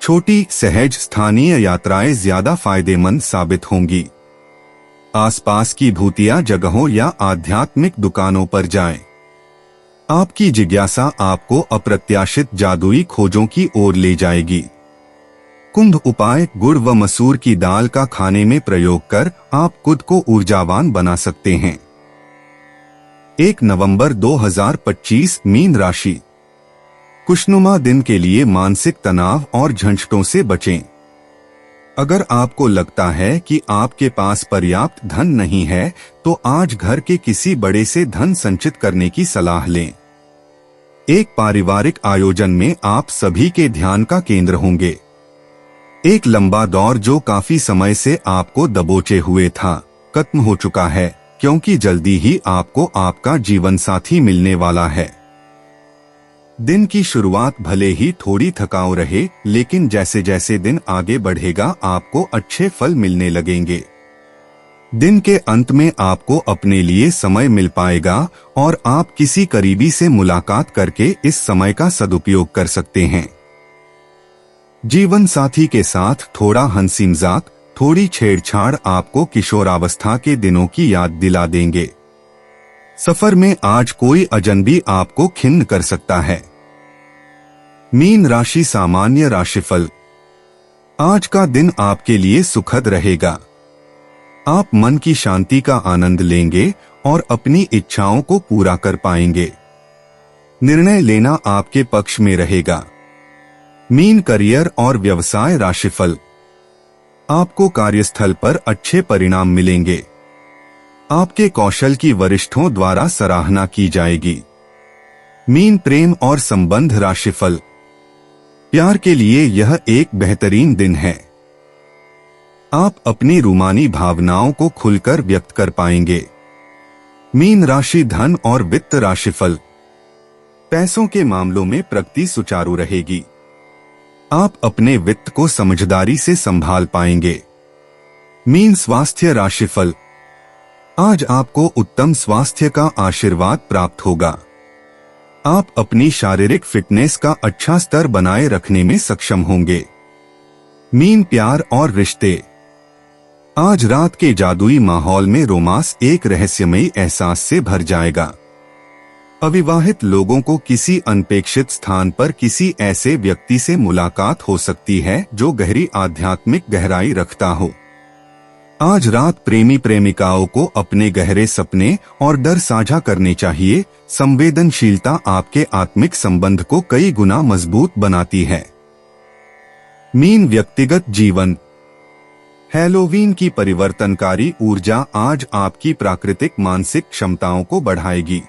छोटी सहज स्थानीय यात्राएं ज्यादा फायदेमंद साबित होंगी। आसपास की भूतिया जगहों या आध्यात्मिक दुकानों पर जाएं। आपकी जिज्ञासा आपको अप्रत्याशित जादुई खोजों की ओर ले जाएगी। कुंभ उपाय। गुड़ व मसूर की दाल का खाने में प्रयोग कर आप खुद को ऊर्जावान बना सकते हैं। 1 नवंबर 2025 मीन राशि। खुशनुमा दिन के लिए मानसिक तनाव और झंझटों से बचें। अगर आपको लगता है कि आपके पास पर्याप्त धन नहीं है तो आज घर के किसी बड़े से धन संचित करने की सलाह लें। एक पारिवारिक आयोजन में आप सभी के ध्यान का केंद्र होंगे। एक लंबा दौर जो काफी समय से आपको दबोचे हुए था खत्म हो चुका है क्योंकि जल्दी ही आपको आपका जीवन साथी मिलने वाला है। दिन की शुरुआत भले ही थोड़ी थकाऊ रहे लेकिन जैसे जैसे दिन आगे बढ़ेगा आपको अच्छे फल मिलने लगेंगे। दिन के अंत में आपको अपने लिए समय मिल पाएगा और आप किसी करीबी से मुलाकात करके इस समय का सदुपयोग कर सकते हैं। जीवन साथी के साथ थोड़ा हंसी मजाक, थोड़ी छेड़छाड़ आपको किशोरावस्था के दिनों की याद दिला देंगे। सफर में आज कोई अजनबी आपको खिन्न कर सकता है। मीन राशि सामान्य राशिफल। आज का दिन आपके लिए सुखद रहेगा। आप मन की शांति का आनंद लेंगे और अपनी इच्छाओं को पूरा कर पाएंगे। निर्णय लेना आपके पक्ष में रहेगा। मीन करियर और व्यवसाय राशिफल। आपको कार्यस्थल पर अच्छे परिणाम मिलेंगे। आपके कौशल की वरिष्ठों द्वारा सराहना की जाएगी। मीन प्रेम और संबंध राशिफल। प्यार के लिए यह एक बेहतरीन दिन है। आप अपनी रूमानी भावनाओं को खुलकर व्यक्त कर पाएंगे। मीन राशि धन और वित्त राशिफल। पैसों के मामलों में प्रगति सुचारू रहेगी। आप अपने वित्त को समझदारी से संभाल पाएंगे। मीन स्वास्थ्य राशिफल। आज आपको उत्तम स्वास्थ्य का आशीर्वाद प्राप्त होगा। आप अपनी शारीरिक फिटनेस का अच्छा स्तर बनाए रखने में सक्षम होंगे। मीन प्यार और रिश्ते। आज रात के जादुई माहौल में रोमांस एक रहस्यमयी एहसास से भर जाएगा। अविवाहित लोगों को किसी अनपेक्षित स्थान पर किसी ऐसे व्यक्ति से मुलाकात हो सकती है जो गहरी आध्यात्मिक गहराई रखता हो। आज रात प्रेमी प्रेमिकाओं को अपने गहरे सपने और डर साझा करने चाहिए। संवेदनशीलता आपके आत्मिक संबंध को कई गुना मजबूत बनाती है। मीन व्यक्तिगत जीवन। हैलोवीन की परिवर्तनकारी ऊर्जा आज आपकी प्राकृतिक मानसिक क्षमताओं को बढ़ाएगी।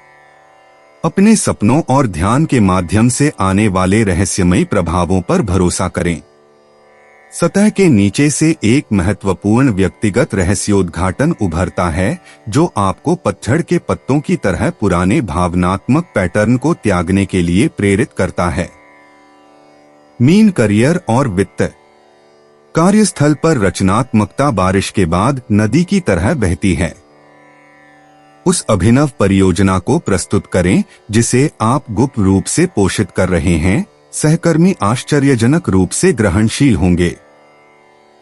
अपने सपनों और ध्यान के माध्यम से आने वाले रहस्यमयी प्रभावों पर भरोसा करें। सतह के नीचे से एक महत्वपूर्ण व्यक्तिगत रहस्योद्घाटन उभरता है जो आपको पतझड़ के पत्तों की तरह पुराने भावनात्मक पैटर्न को त्यागने के लिए प्रेरित करता है। मीन करियर और वित्त। कार्यस्थल पर रचनात्मकता बारिश के बाद नदी की तरह बहती है। उस अभिनव परियोजना को प्रस्तुत करें जिसे आप गुप्त रूप से पोषित कर रहे हैं। सहकर्मी आश्चर्यजनक रूप से ग्रहणशील होंगे।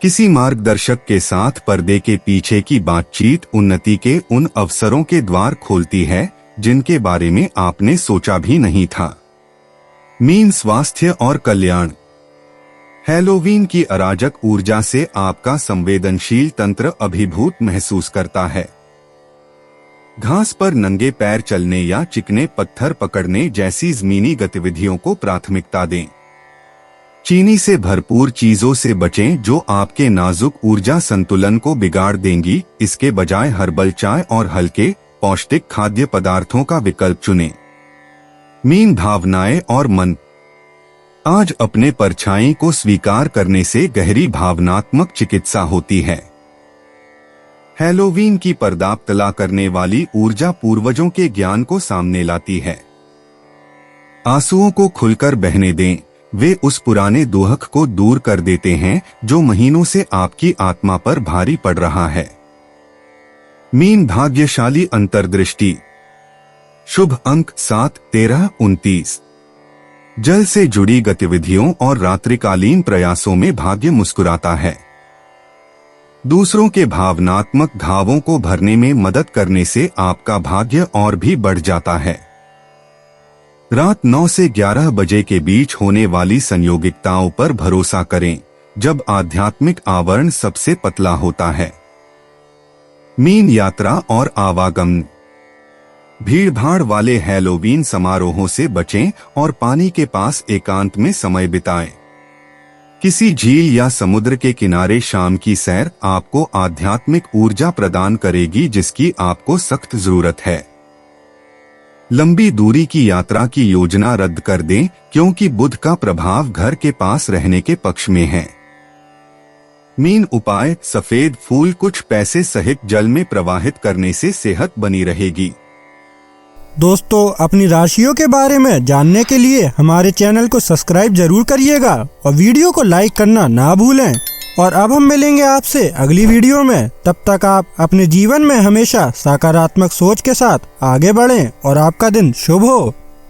किसी मार्गदर्शक के साथ पर्दे के पीछे की बातचीत उन्नति के उन अवसरों के द्वार खोलती है जिनके बारे में आपने सोचा भी नहीं था। मीन स्वास्थ्य और कल्याण। हैलोवीन की अराजक ऊर्जा से आपका संवेदनशील तंत्र अभिभूत महसूस करता है। घास पर नंगे पैर चलने या चिकने पत्थर पकड़ने जैसी ज़मीनी गतिविधियों को प्राथमिकता दें। चीनी से भरपूर चीजों से बचें जो आपके नाजुक ऊर्जा संतुलन को बिगाड़ देंगी। इसके बजाय हर्बल चाय और हल्के पौष्टिक खाद्य पदार्थों का विकल्प चुनें। मीन भावनाएं और मन। आज अपने परछाई को स्वीकार करने से गहरी भावनात्मक चिकित्सा होती है। हैलोवीन की पर्दातला करने वाली ऊर्जा पूर्वजों के ज्ञान को सामने लाती है। आंसुओं को खुलकर बहने दें। वे उस पुराने दुहक को दूर कर देते हैं जो महीनों से आपकी आत्मा पर भारी पड़ रहा है। मीन भाग्यशाली अंतर्दृष्टि। शुभ अंक 7, 13, 29। जल से जुड़ी गतिविधियों और रात्रिकालीन प्रयासों में भाग्य मुस्कुराता है। दूसरों के भावनात्मक घावों को भरने में मदद करने से आपका भाग्य और भी बढ़ जाता है। रात 9 से 11 बजे के बीच होने वाली संयोगिकताओं पर भरोसा करें जब आध्यात्मिक आवरण सबसे पतला होता है। मीन यात्रा और आवागमन। भीड़भाड़ वाले हैलोवीन समारोहों से बचें और पानी के पास एकांत में समय बिताएं। किसी झील या समुद्र के किनारे शाम की सैर आपको आध्यात्मिक ऊर्जा प्रदान करेगी जिसकी आपको सख्त जरूरत है। लंबी दूरी की यात्रा की योजना रद्द कर दें क्योंकि बुध का प्रभाव घर के पास रहने के पक्ष में है। मीन उपाय। सफेद फूल कुछ पैसे सहित जल में प्रवाहित करने से सेहत बनी रहेगी। दोस्तों, अपनी राशियों के बारे में जानने के लिए हमारे चैनल को सब्सक्राइब जरूर करिएगा और वीडियो को लाइक करना ना भूलें। और अब हम मिलेंगे आपसे अगली वीडियो में। तब तक आप अपने जीवन में हमेशा सकारात्मक सोच के साथ आगे बढ़ें और आपका दिन शुभ हो।